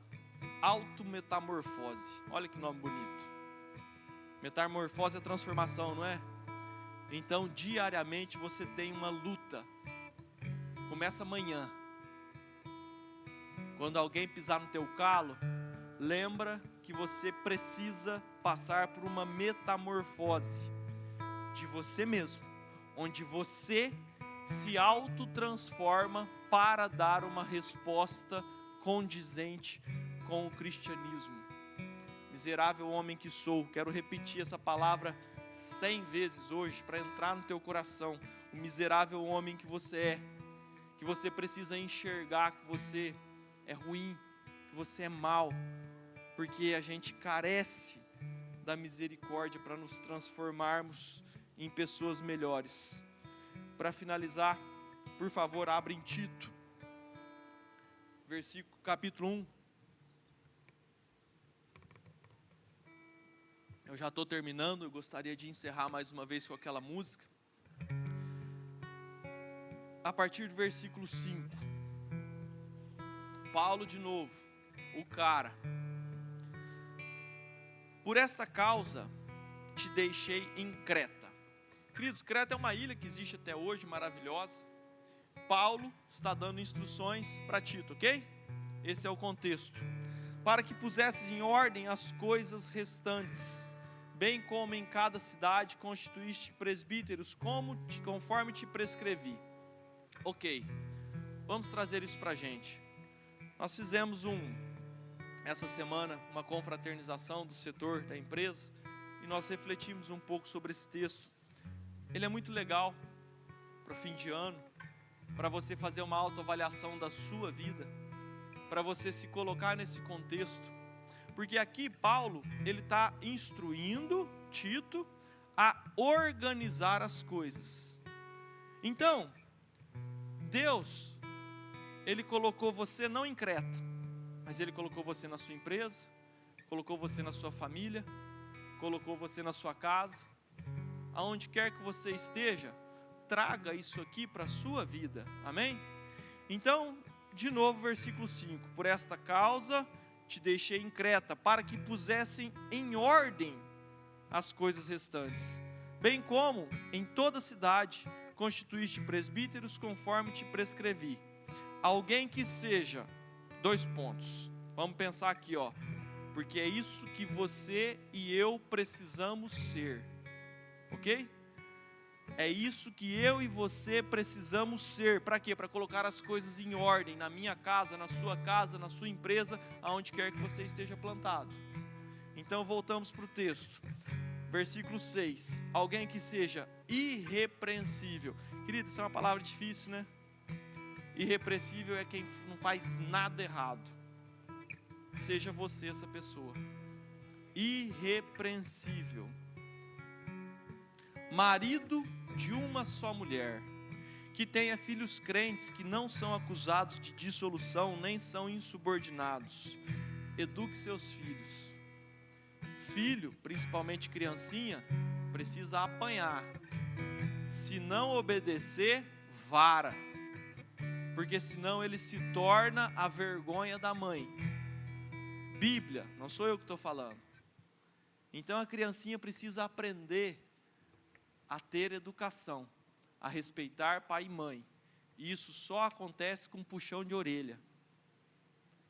autometamorfose. Olha que nome bonito. Metamorfose é transformação, não é? Então diariamente você tem uma luta. Começa amanhã. Quando alguém pisar no teu calo, lembra que você precisa passar por uma metamorfose de você mesmo, onde você se autotransforma para dar uma resposta condizente com o cristianismo. Miserável homem que sou, quero repetir essa palavra 100 vezes hoje para entrar no teu coração. O miserável homem que você precisa enxergar que você é ruim, que você é mau, porque a gente carece da misericórdia para nos transformarmos em pessoas melhores. Para finalizar, por favor, abra em Tito, capítulo 1. Eu já estou terminando, eu gostaria de encerrar mais uma vez com aquela música. A partir do versículo 5. Paulo de novo, o cara. Por esta causa te deixei em Creta. Queridos, Creta é uma ilha que existe até hoje, maravilhosa. Paulo está dando instruções para Tito, ok? Esse é o contexto. Para que pusesses em ordem as coisas restantes, bem como em cada cidade constituíste presbíteros, conforme te prescrevi. Ok, vamos trazer isso para a gente. Nós fizemos essa semana uma confraternização do setor da empresa e nós refletimos um pouco sobre esse texto. Ele é muito legal para o fim de ano, para você fazer uma autoavaliação da sua vida, para você se colocar nesse contexto, porque aqui Paulo, ele está instruindo Tito a organizar as coisas. Então, Deus, Ele colocou você não em Creta, mas Ele colocou você na sua empresa, colocou você na sua família, colocou você na sua casa, aonde quer que você esteja, traga isso aqui para a sua vida, amém? Então, de novo, versículo 5, por esta causa te deixei em Creta, para que pusessem em ordem as coisas restantes, bem como em toda cidade constituíste presbíteros conforme te prescrevi. Alguém que seja, 2 pontos, vamos pensar aqui, porque é isso que você e eu precisamos ser, ok? É isso que eu e você precisamos ser, para quê? Para colocar as coisas em ordem, na minha casa, na sua empresa, aonde quer que você esteja plantado. Então voltamos para o texto, versículo 6, alguém que seja irrepreensível. Querido, isso é uma palavra difícil, né? Irrepreensível é quem não faz nada errado. Seja você essa pessoa. Irrepreensível. Marido de uma só mulher, que tenha filhos crentes que não são acusados de dissolução, nem são insubordinados. Eduque seus filhos. Filho, principalmente criancinha, precisa apanhar. Se não obedecer, vara. porque senão ele se torna a vergonha da mãe. Bíblia, não sou eu que estou falando. Então a criancinha precisa aprender a ter educação, a respeitar pai e mãe. E isso só acontece com um puxão de orelha.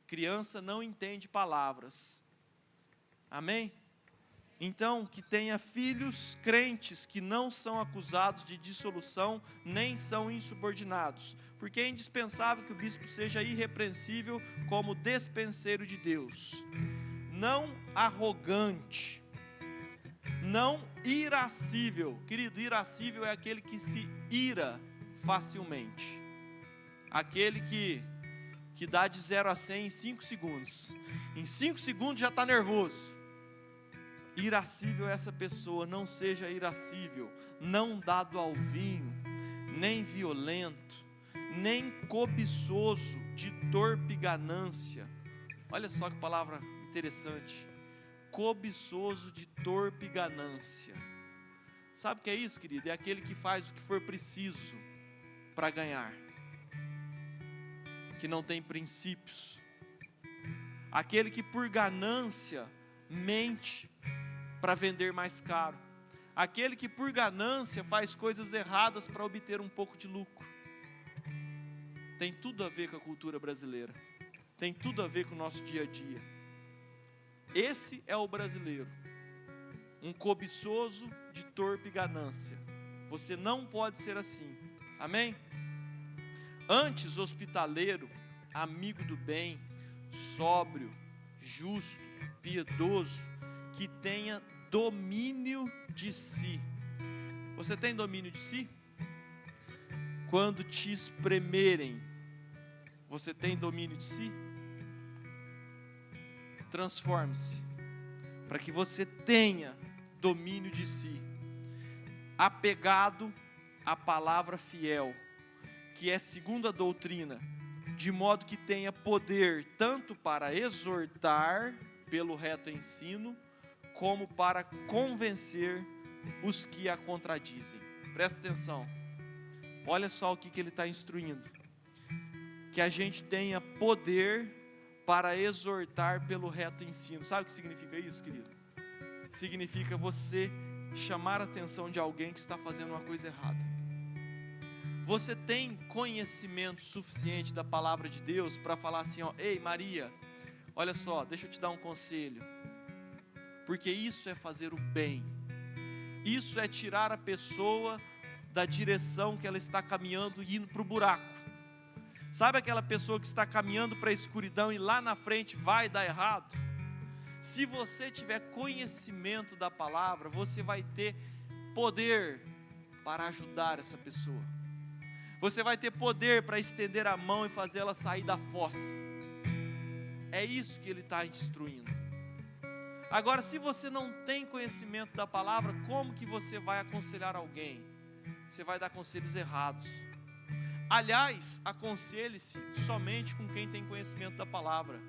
Criança não entende palavras. Amém? Então, que tenha filhos crentes que não são acusados de dissolução, nem são insubordinados. Porque é indispensável que o bispo seja irrepreensível como despenseiro de Deus. Não arrogante. Não irascível. Querido, irascível é aquele que se ira facilmente. Aquele que dá de 0 a 100 em 5 segundos. Em 5 segundos já está nervoso. Irascível é essa pessoa. Não seja irascível, não dado ao vinho, nem violento, nem cobiçoso de torpe ganância. Olha só que palavra interessante. Cobiçoso de torpe ganância. Sabe o que é isso, querido? É aquele que faz o que for preciso para ganhar, que não tem princípios, aquele que por ganância mente para vender mais caro, aquele que por ganância faz coisas erradas para obter um pouco de lucro. Tem tudo a ver com a cultura brasileira, tem tudo a ver com o nosso dia a dia. Esse é o brasileiro, um cobiçoso de torpe ganância. Você não pode ser assim, amém? Antes hospitaleiro, amigo do bem, sóbrio, justo, piedoso, que tenha domínio de si. Você tem domínio de si? Quando te espremerem, você tem domínio de si? Transforme-se, para que você tenha domínio de si, apegado à palavra fiel, que é segundo a doutrina, de modo que tenha poder tanto para exortar pelo reto ensino, como para convencer os que a contradizem. Presta atenção, olha só o que ele está instruindo, que a gente tenha poder para exortar pelo reto ensino. Sabe o que significa isso, querido? Significa você chamar a atenção de alguém que está fazendo uma coisa errada. Você tem conhecimento suficiente da palavra de Deus para falar assim, ó, ei Maria, olha só, deixa eu te dar um conselho, porque isso é fazer o bem, isso é tirar a pessoa da direção que ela está caminhando e indo para o buraco. Sabe aquela pessoa que está caminhando para a escuridão e lá na frente vai dar errado? Se você tiver conhecimento da palavra, você vai ter poder para ajudar essa pessoa. Você vai ter poder para estender a mão e fazer ela sair da fossa. É isso que ele está instruindo. Agora, se você não tem conhecimento da palavra, como que você vai aconselhar alguém? Você vai dar conselhos errados. Aliás, aconselhe-se somente com quem tem conhecimento da palavra.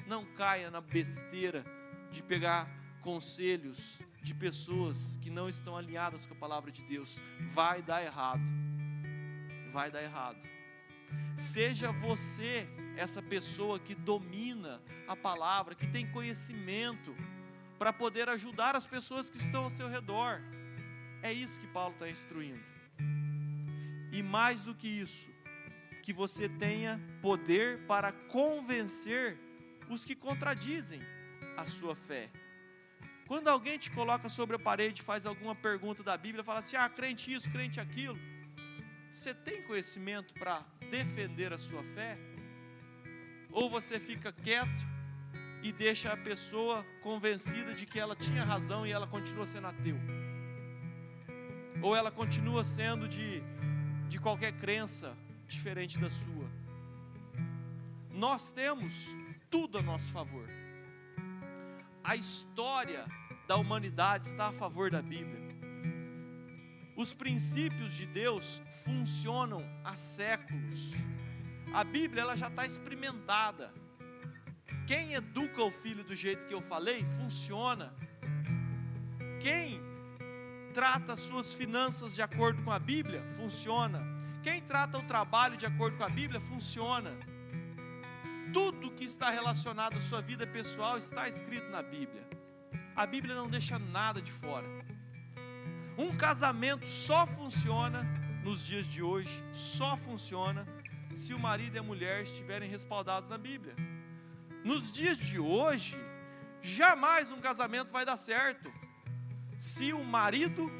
Não caia na besteira de pegar conselhos de pessoas que não estão alinhadas com a palavra de Deus. Vai dar errado. Vai dar errado. Seja você essa pessoa que domina a palavra, que tem conhecimento para poder ajudar as pessoas que estão ao seu redor. É isso que Paulo está instruindo. E mais do que isso, que você tenha poder para convencer os que contradizem a sua fé. Quando alguém te coloca sobre a parede, faz alguma pergunta da Bíblia, fala assim, crente isso, crente aquilo, você tem conhecimento para defender a sua fé? Ou você fica quieto e deixa a pessoa convencida de que ela tinha razão e ela continua sendo ateu? Ou ela continua sendo de qualquer crença diferente da sua? Nós temos tudo a nosso favor. A história da humanidade está a favor da Bíblia. Os princípios de Deus funcionam há séculos. A Bíblia ela já está experimentada. Quem educa o filho do jeito que eu falei, funciona. Quem trata as suas finanças de acordo com a Bíblia, funciona. Quem trata o trabalho de acordo com a Bíblia funciona. Tudo que está relacionado à sua vida pessoal está escrito na Bíblia. A Bíblia não deixa nada de fora. Um casamento só funciona nos dias de hoje, só funciona se o marido e a mulher estiverem respaldados na Bíblia. Nos dias de hoje, jamais um casamento vai dar certo se o marido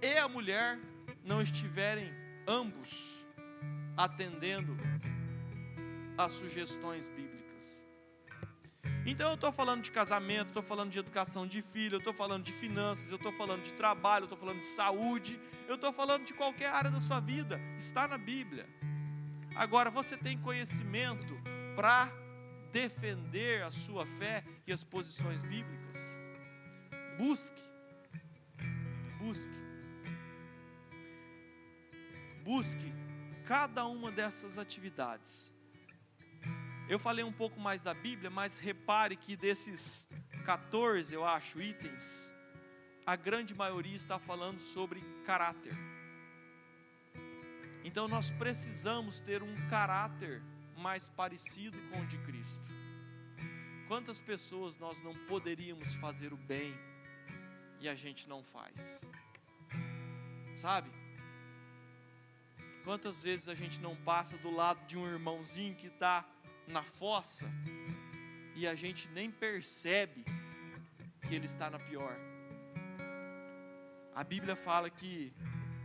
e a mulher não estiverem ambos atendendo às sugestões bíblicas. Então eu estou falando de casamento, estou falando de educação de filho, eu estou falando de finanças, eu estou falando de trabalho, eu estou falando de saúde, eu estou falando de qualquer área da sua vida, está na Bíblia. Agora, você tem conhecimento para defender a sua fé e as posições bíblicas? Busque cada uma dessas atividades. Eu falei um pouco mais da Bíblia, mas repare que desses 14, eu acho, itens, a grande maioria está falando sobre caráter. Então nós precisamos ter um caráter mais parecido com o de Cristo. Quantas pessoas nós não poderíamos fazer o bem e a gente não faz? Sabe? Quantas vezes a gente não passa do lado de um irmãozinho que está na fossa e a gente nem percebe que ele está na pior? A Bíblia fala que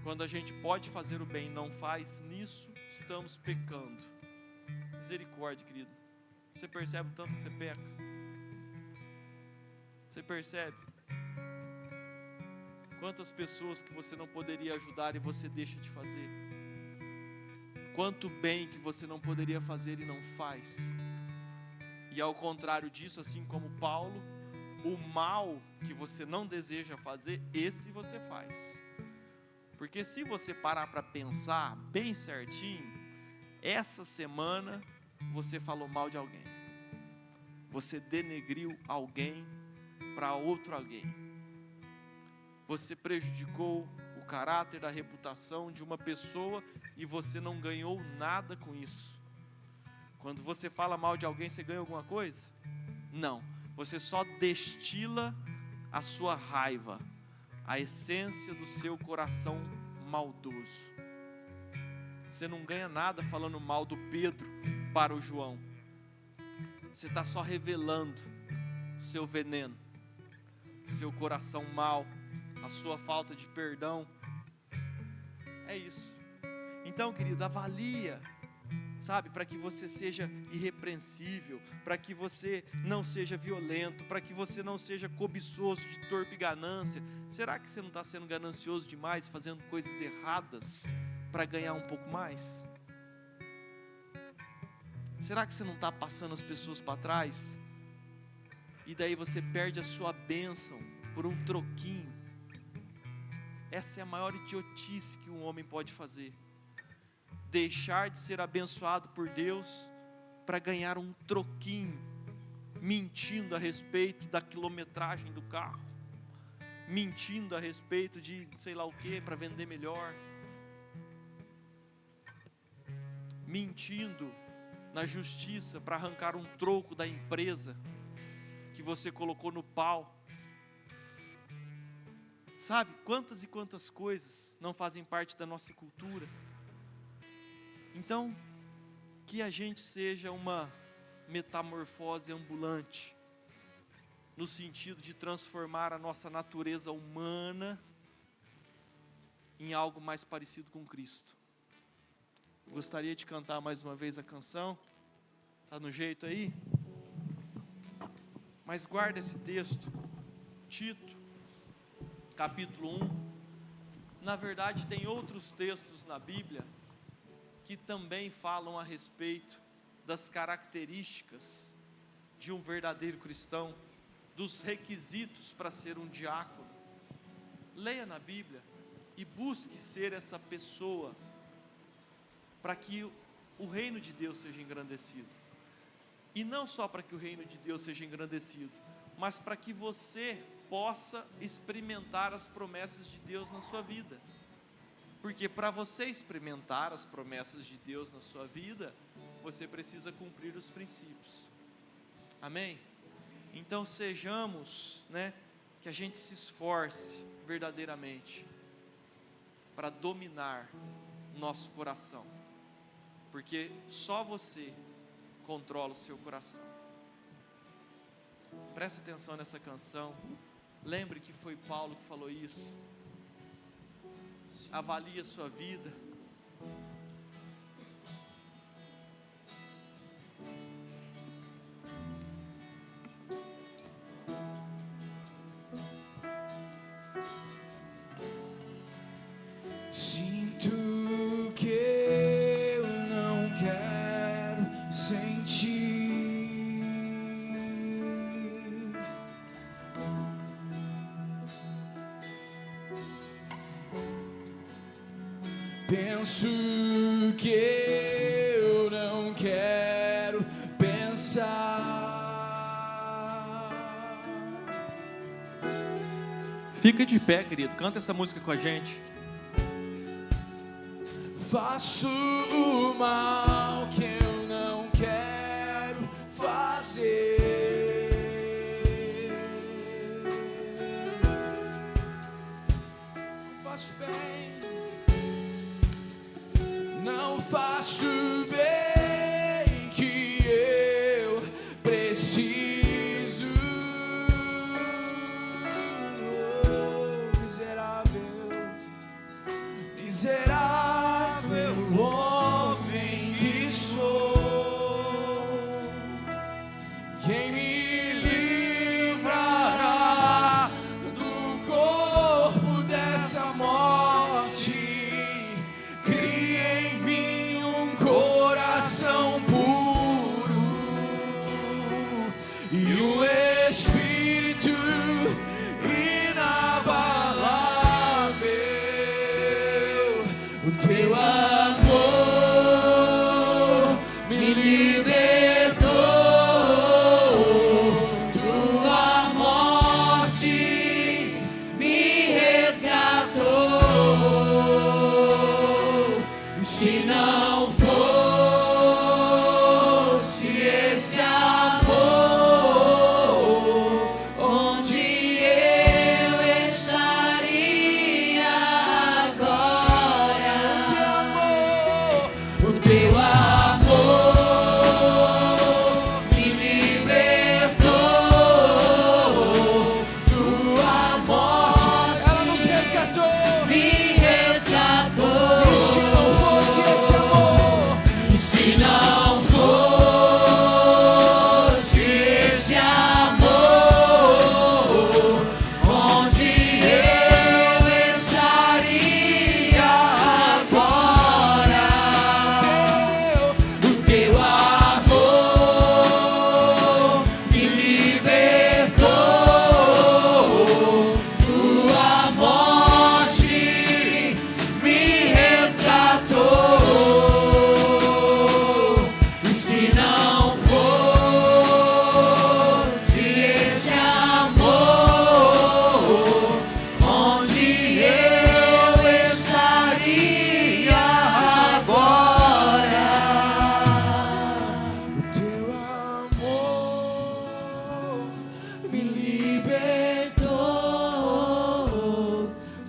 quando a gente pode fazer o bem e não faz, nisso estamos pecando. Misericórdia, querido. Você percebe o tanto que você peca? Você percebe? Quantas pessoas que você não poderia ajudar e você deixa de fazer? Quanto bem que você não poderia fazer e não faz? E ao contrário disso, assim como Paulo, o mal que você não deseja fazer, esse você faz. Porque se você parar para pensar bem certinho, essa semana você falou mal de alguém. Você denegriu alguém para outro alguém. Você prejudicou o caráter, a reputação de uma pessoa e você não ganhou nada com isso. Quando você fala mal de alguém, você ganha alguma coisa? Não. Você só destila a sua raiva, a essência do seu coração maldoso. Você não ganha nada falando mal do Pedro para o João. Você está só revelando o seu veneno, o seu coração mau, a sua falta de perdão. É isso. Então, querido, avalia, sabe, para que você seja irrepreensível, para que você não seja violento, para que você não seja cobiçoso de torpe ganância. Será que você não está sendo ganancioso demais, fazendo coisas erradas para ganhar um pouco mais? Será que você não está passando as pessoas para trás? E daí você perde a sua bênção por um troquinho. Essa é a maior idiotice que um homem pode fazer. Deixar de ser abençoado por Deus para ganhar um troquinho, mentindo a respeito da quilometragem do carro, mentindo a respeito de sei lá o que para vender melhor, mentindo na justiça para arrancar um troco da empresa que você colocou no pau. Sabe, quantas e quantas coisas não fazem parte da nossa cultura? Então, que a gente seja uma metamorfose ambulante, no sentido de transformar a nossa natureza humana em algo mais parecido com Cristo. Gostaria de cantar mais uma vez a canção. Está no jeito aí? Mas guarda esse texto, Tito, capítulo 1. Na verdade, tem outros textos na Bíblia que também falam a respeito das características de um verdadeiro cristão, dos requisitos para ser um diácono. Leia na Bíblia e busque ser essa pessoa para que o reino de Deus seja engrandecido. E não só para que o reino de Deus seja engrandecido, mas para que você possa experimentar as promessas de Deus na sua vida. Porque para você experimentar as promessas de Deus na sua vida, você precisa cumprir os princípios. Amém? Então sejamos, que a gente se esforce verdadeiramente para dominar nosso coração, porque só você controla o seu coração. Presta atenção nessa canção. Lembre que foi Paulo que falou isso. Avalie a sua vida. Sinto que eu não quero sentir. Penso que eu não quero pensar. Fica de pé, querido. Canta essa música com a gente. Faço o mal que eu não quero fazer. Faço bem, não faço bem que eu preciso. Miserável, miserável homem que sou, quem me livrará do corpo dessa morte? Cria em mim um coração puro e um espírito inabalável. O teu amor me libertou, tua morte me resgatou. E se não fosse esse amor, onde eu estaria agora? O teu amor me libertou, tua morte ela nos resgatou, me resgatou. E se não fosse esse amor, e se não fosse esse amor, onde eu estaria agora? O teu amor me libertou, tua morte me resgatou. E se não fosse esse amor, onde eu estaria agora? O teu amor me libertou,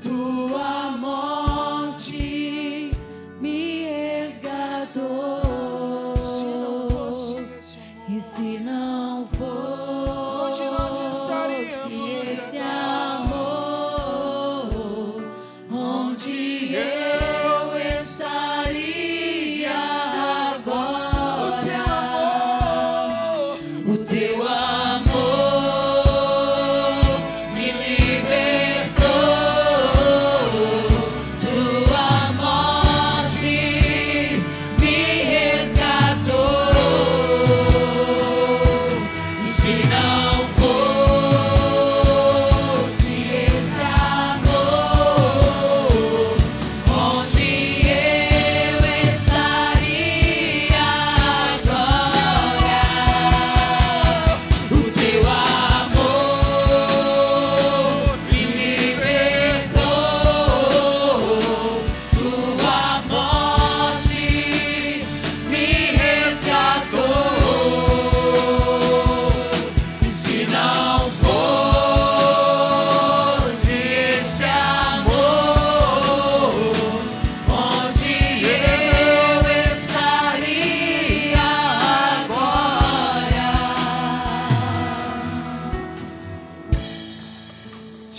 tua morte me resgatou. E se não fosse onde nós estaríamos esse amor, onde eu estaria agora? O teu amor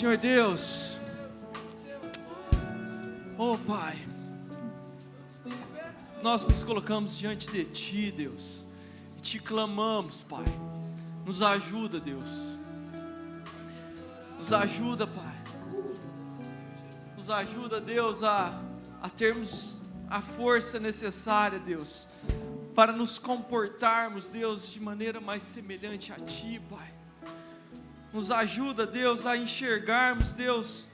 Senhor Deus, oh Pai, nós nos colocamos diante de Ti, Deus, e Te clamamos, Pai. Nos ajuda, Deus. Nos ajuda, Pai. Nos ajuda, Deus, a termos a força necessária, Deus, para nos comportarmos, Deus, de maneira mais semelhante a Ti, Pai. Nos ajuda, Deus, a enxergarmos, Deus,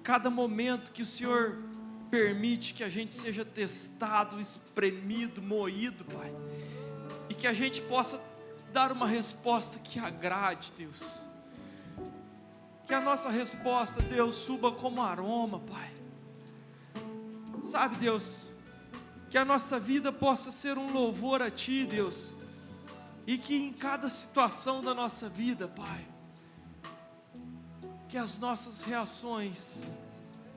cada momento que o Senhor permite que a gente seja testado, espremido, moído, Pai, e que a gente possa dar uma resposta que agrade, Deus. Que a nossa resposta, Deus, suba como aroma, Pai. Sabe, Deus, que a nossa vida possa ser um louvor a Ti, Deus, e que em cada situação da nossa vida, Pai, que as nossas reações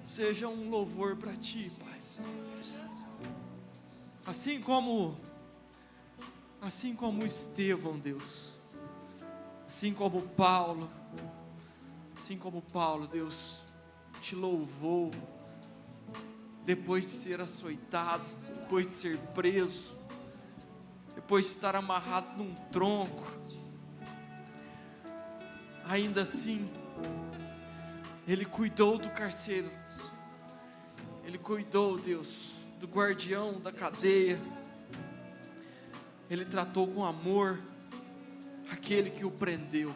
sejam um louvor para Ti, Pai. Assim como Estevão, Deus, assim como Paulo, Deus, Te louvou, depois de ser açoitado, depois de ser preso, depois de estar amarrado num tronco, ainda assim, Ele cuidou do carcereiro, Ele cuidou, Deus, do guardião da cadeia, Ele tratou com amor aquele que o prendeu.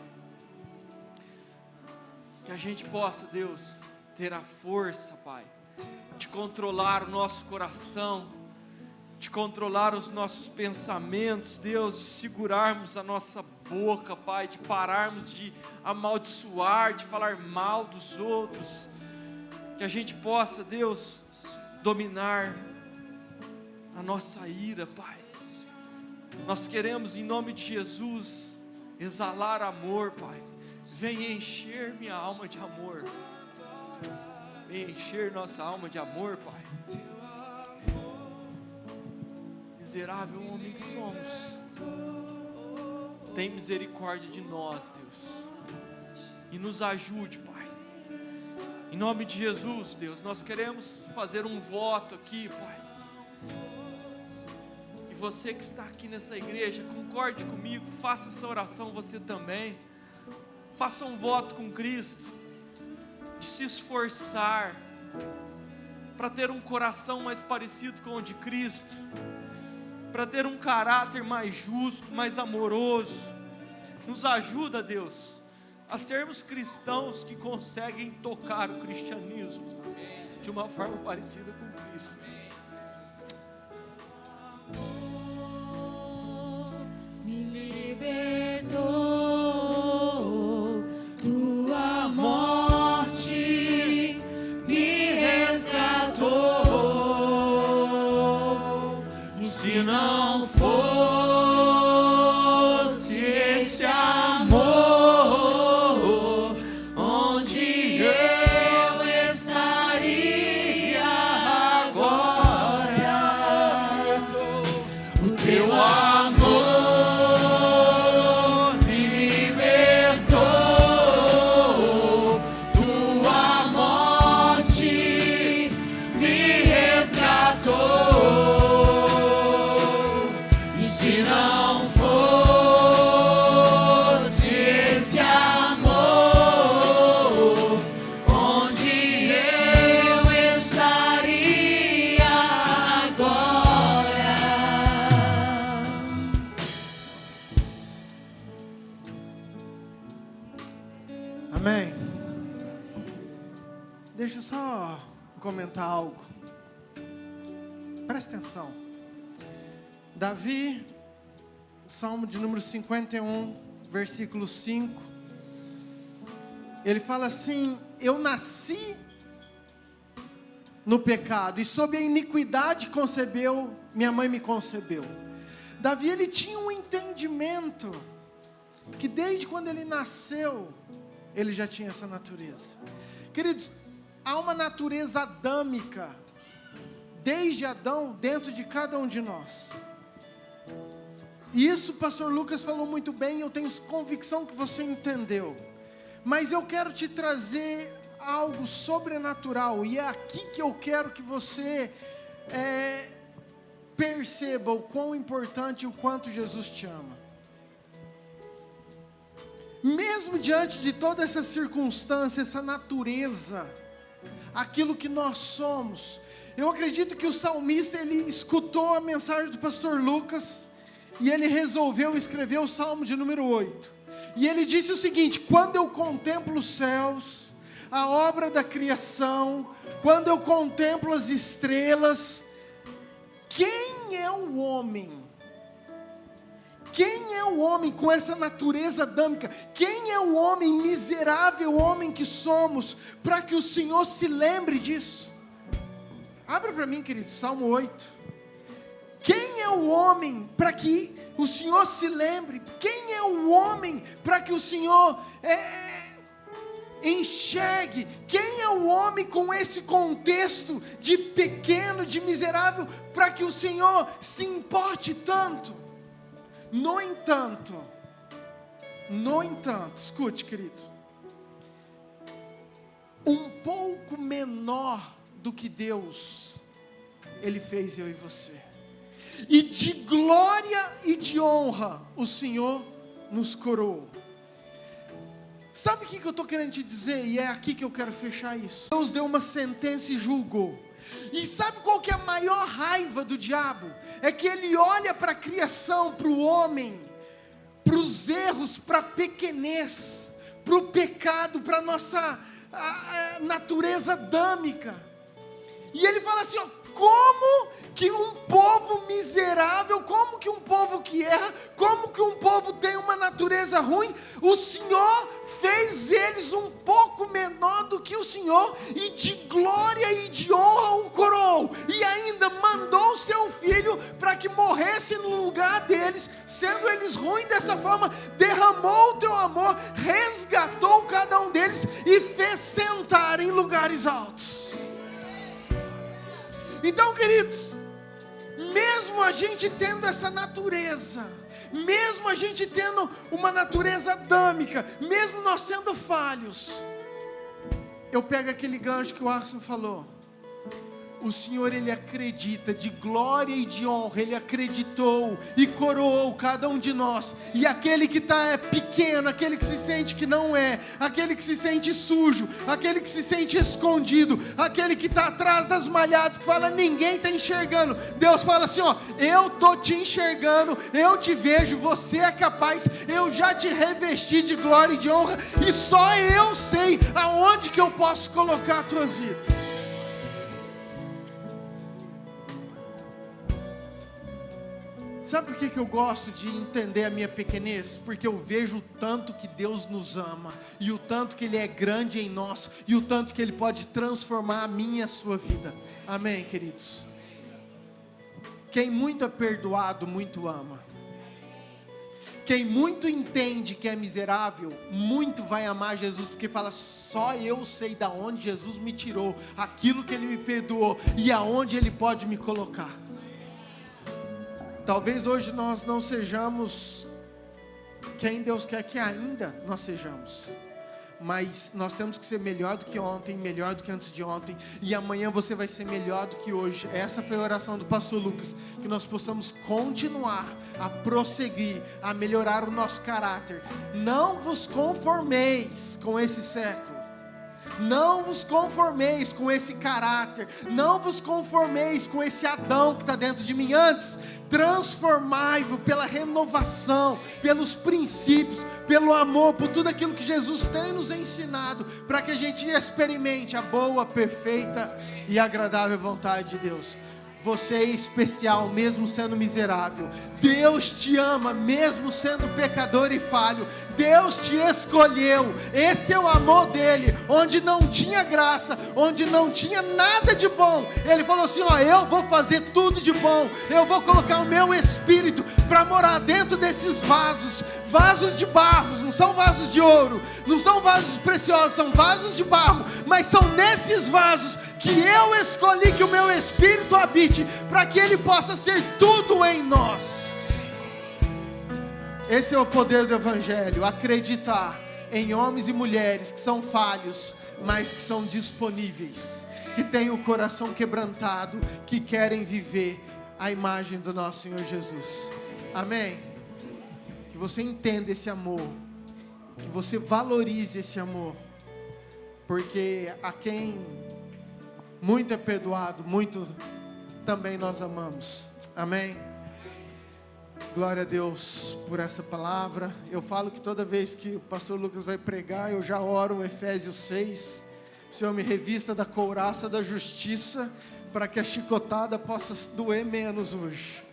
Que a gente possa, Deus, ter a força, Pai, de controlar o nosso coração, de controlar os nossos pensamentos, Deus, de segurarmos a nossa boca, Pai, de pararmos de amaldiçoar, de falar mal dos outros, que a gente possa, Deus, dominar a nossa ira, Pai. Nós queremos, em nome de Jesus, exalar amor, Pai. Venha encher minha alma de amor. Venha encher nossa alma de amor, Pai. Miserável homem que somos, tem misericórdia de nós, Deus, e nos ajude, Pai. Em nome de Jesus, Deus, nós queremos fazer um voto aqui, Pai. E você que está aqui nessa igreja, concorde comigo, faça essa oração você também. Faça um voto com Cristo, de se esforçar para ter um coração mais parecido com o de Cristo, para ter um caráter mais justo, mais amoroso. Nos ajuda, Deus, a sermos cristãos que conseguem tocar o cristianismo de uma forma parecida com Cristo. Me libertou. Se não fosse esse amor, onde eu estaria agora? O Teu amor me libertou, Tua morte me resgatou. Se não fosse esse amor, onde eu estaria agora? Amém. Deixa eu só comentar algo. Presta atenção. Davi, Salmo de número 51, versículo 5, ele fala assim: eu nasci no pecado, e sob a iniquidade minha mãe me concebeu. Davi, ele tinha um entendimento, que desde quando ele nasceu, ele já tinha essa natureza. Queridos, há uma natureza adâmica, desde Adão, dentro de cada um de nós. E isso o pastor Lucas falou muito bem, eu tenho convicção que você entendeu. Mas eu quero te trazer algo sobrenatural, e é aqui que eu quero que você perceba o quão importante e o quanto Jesus te ama. Mesmo diante de toda essa circunstância, essa natureza, aquilo que nós somos, eu acredito que o salmista, ele escutou a mensagem do pastor Lucas, e ele resolveu escrever o Salmo de número 8, e ele disse o seguinte: quando eu contemplo os céus, a obra da criação, quando eu contemplo as estrelas, quem é o homem? Quem é o homem com essa natureza adâmica? Quem é o homem miserável, homem que somos, para que o Senhor se lembre disso? Abra para mim, querido, Salmo 8. Quem é o homem para que o Senhor se lembre? Quem é o homem para que o Senhor enxergue? Quem é o homem com esse contexto de pequeno, de miserável, para que o Senhor se importe tanto? No entanto, escute, querido, um pouco menor do que Deus, Ele fez eu e você, e de glória e de honra o Senhor nos coroou. Sabe o que eu estou querendo te dizer? E é aqui que eu quero fechar isso. Deus deu uma sentença e julgou. E sabe qual que é a maior raiva do diabo? É que ele olha para a criação, para o homem, para os erros, para a pequenez, para o pecado, para a nossa natureza adâmica. E ele fala assim, ó, como que um povo miserável, como que um povo que erra, como que um povo tem uma natureza ruim, o Senhor fez eles um pouco menor do que o Senhor, e de glória e de honra o coroou, e ainda mandou o seu filho para que morresse no lugar deles, sendo eles ruins dessa forma, derramou o teu amor, resgatou cada um deles e fez sentar em lugares altos. Então, queridos, mesmo a gente tendo essa natureza, mesmo a gente tendo uma natureza adâmica, mesmo nós sendo falhos, eu pego aquele gancho que o Arson falou. O Senhor, Ele acredita, de glória e de honra, Ele acreditou e coroou cada um de nós. E aquele que está pequeno, aquele que se sente que não é, aquele que se sente sujo, aquele que se sente escondido, aquele que está atrás das malhadas, que fala, ninguém está enxergando. Deus fala assim, ó, eu estou te enxergando, eu te vejo, você é capaz, eu já te revesti de glória e de honra, e só eu sei aonde que eu posso colocar a tua vida. Sabe por que eu gosto de entender a minha pequenez? Porque eu vejo o tanto que Deus nos ama, e o tanto que Ele é grande em nós, e o tanto que Ele pode transformar a minha e a sua vida. Amém, queridos? Quem muito é perdoado, muito ama. Quem muito entende que é miserável, muito vai amar Jesus, porque fala, só eu sei da onde Jesus me tirou, aquilo que Ele me perdoou, e aonde Ele pode me colocar. Talvez hoje nós não sejamos quem Deus quer que ainda nós sejamos, mas nós temos que ser melhor do que ontem, melhor do que antes de ontem, e amanhã você vai ser melhor do que hoje. Essa foi a oração do pastor Lucas, que nós possamos continuar a prosseguir, a melhorar o nosso caráter. Não vos conformeis com esse século, não vos conformeis com esse caráter, não vos conformeis com esse Adão que está dentro de mim. Antes, transformai-vos pela renovação, pelos princípios, pelo amor, por tudo aquilo que Jesus tem nos ensinado, para que a gente experimente a boa, perfeita e agradável vontade de Deus. Você é especial, mesmo sendo miserável. Deus te ama, mesmo sendo pecador e falho. Deus te escolheu. Esse é o amor dele. Onde não tinha graça, onde não tinha nada de bom, Ele falou assim, ó, eu vou fazer tudo de bom. Eu vou colocar o meu Espírito para morar dentro desses vasos. Vasos de barro, não são vasos de ouro, não são vasos preciosos, são vasos de barro. Mas são nesses vasos que eu escolhi que o meu Espírito habite, para que Ele possa ser tudo em nós. Esse é o poder do Evangelho, acreditar em homens e mulheres que são falhos, mas que são disponíveis, que têm o coração quebrantado, que querem viver a imagem do nosso Senhor Jesus. Amém? Que você entenda esse amor, que você valorize esse amor, porque a quem muito é perdoado, muito também nós amamos. Amém? Glória a Deus por essa palavra. Eu falo que toda vez que o pastor Lucas vai pregar, eu já oro Efésios 6. Senhor, me revista da couraça da justiça, para que a chicotada possa doer menos hoje.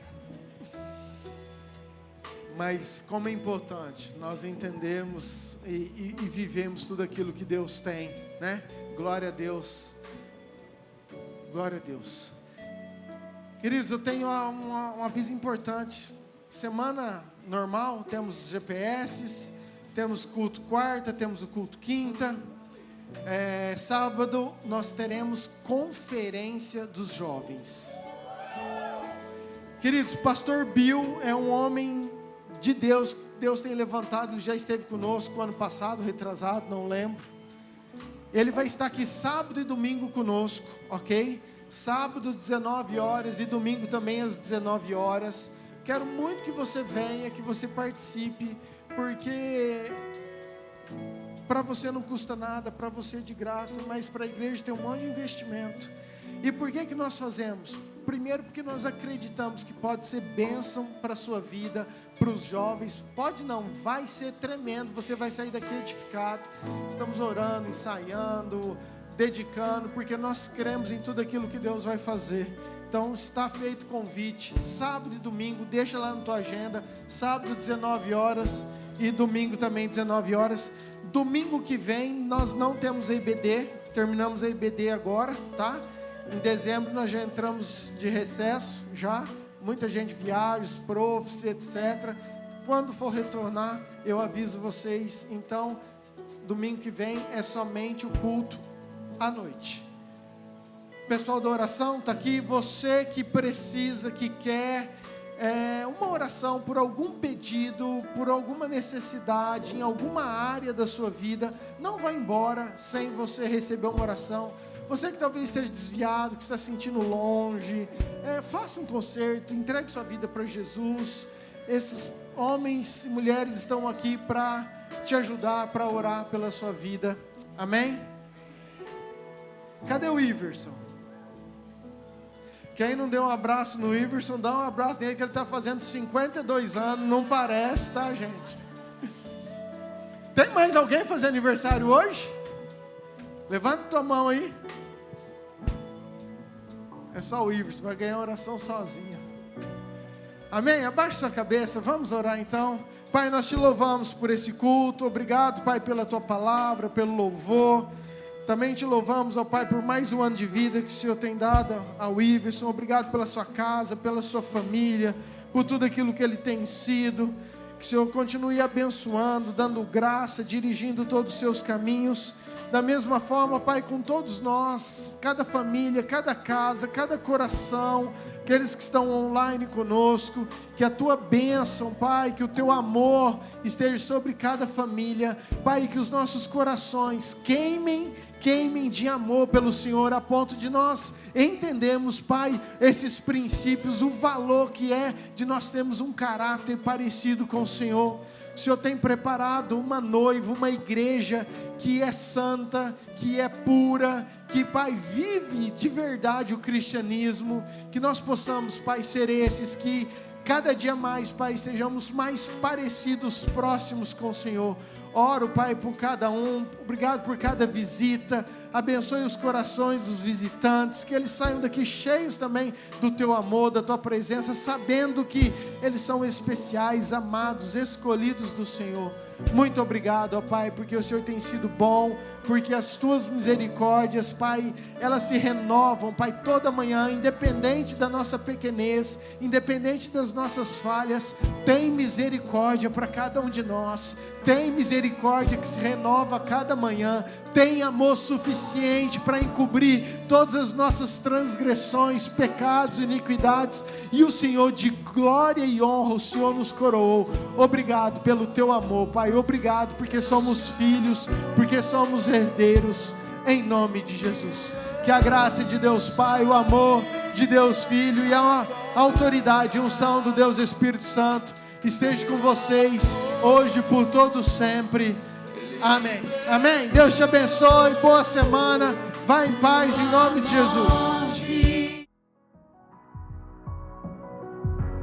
Mas como é importante nós entendermos e vivemos tudo aquilo que Deus tem, né? Glória a Deus. Glória a Deus. Queridos, eu tenho um aviso importante. Semana normal, temos GPS, temos culto quarta, temos o culto quinta. Sábado nós teremos conferência dos jovens. Queridos, pastor Bill é um homem de Deus, Deus tem levantado. Ele já esteve conosco ano passado, retrasado, não lembro. Ele vai estar aqui sábado e domingo conosco, ok? Sábado 19 horas e domingo também às 19 horas. Quero muito que você venha, que você participe, porque para você não custa nada, para você é de graça, mas para a igreja tem um monte de investimento. E por que nós fazemos? Primeiro, porque nós acreditamos que pode ser bênção para a sua vida, para os jovens. Pode não, vai ser tremendo, você vai sair daqui edificado. Estamos orando, ensaiando, dedicando, porque nós cremos em tudo aquilo que Deus vai fazer. Então está feito o convite, sábado e domingo, deixa lá na tua agenda, sábado 19 horas e domingo também 19 horas. Domingo que vem nós não temos a IBD, terminamos a IBD agora, tá? Em dezembro nós já entramos de recesso, já, muita gente viaja, os profs, etc. Quando for retornar, eu aviso vocês. Então, domingo que vem é somente o culto à noite. Pessoal da oração está aqui. Você que precisa, que quer uma oração por algum pedido, por alguma necessidade, em alguma área da sua vida, não vá embora sem você receber uma oração. Você que talvez esteja desviado, que está se sentindo longe, faça um concerto, entregue sua vida para Jesus. Esses homens e mulheres estão aqui para te ajudar, para orar pela sua vida. Amém? Cadê o Iverson? Quem não deu um abraço no Iverson, dá um abraço nele, que ele está fazendo 52 anos, não parece, tá, gente? Tem mais alguém fazendo aniversário hoje? Levanta tua mão aí. É só o Iverson, vai ganhar oração sozinho. Amém? Abaixe sua cabeça, vamos orar então. Pai, nós te louvamos por esse culto. Obrigado, Pai, pela tua palavra, pelo louvor. Também te louvamos, ó Pai, por mais um ano de vida que o Senhor tem dado ao Iverson. Obrigado pela sua casa, pela sua família, por tudo aquilo que ele tem sido. Que o Senhor continue abençoando, dando graça, dirigindo todos os seus caminhos. Da mesma forma, Pai, com todos nós, cada família, cada casa, cada coração, aqueles que estão online conosco, que a tua bênção, Pai, que o teu amor esteja sobre cada família, Pai, que os nossos corações queimem de amor pelo Senhor, a ponto de nós entendermos, Pai, esses princípios, o valor que é de nós termos um caráter parecido com o Senhor. O Senhor tem preparado uma noiva, uma igreja que é santa, que é pura, que, Pai, vive de verdade o cristianismo. Que nós possamos, Pai, ser esses que cada dia mais, Pai, sejamos mais parecidos, próximos com o Senhor. Oro, Pai, por cada um, obrigado por cada visita. Abençoe os corações dos visitantes, que eles saiam daqui cheios também do teu amor, da tua presença, sabendo que eles são especiais, amados, escolhidos do Senhor. Muito obrigado, ó Pai, porque o Senhor tem sido bom, porque as tuas misericórdias, Pai, elas se renovam, Pai, toda manhã, independente da nossa pequenez, independente das nossas falhas. Tem misericórdia para cada um de nós, tem misericórdia que se renova a cada manhã, tem amor suficiente para encobrir todas as nossas transgressões, pecados, iniquidades, e o Senhor de glória e honra, o Senhor nos coroou. Obrigado pelo teu amor, Pai. Pai. Obrigado porque somos filhos, porque somos herdeiros, em nome de Jesus. Que a graça de Deus Pai, o amor de Deus Filho e a autoridade e unção do Deus Espírito Santo esteja com vocês hoje, por todo sempre. Amém. Amém. Deus te abençoe. Boa semana. Vá em paz em nome de Jesus.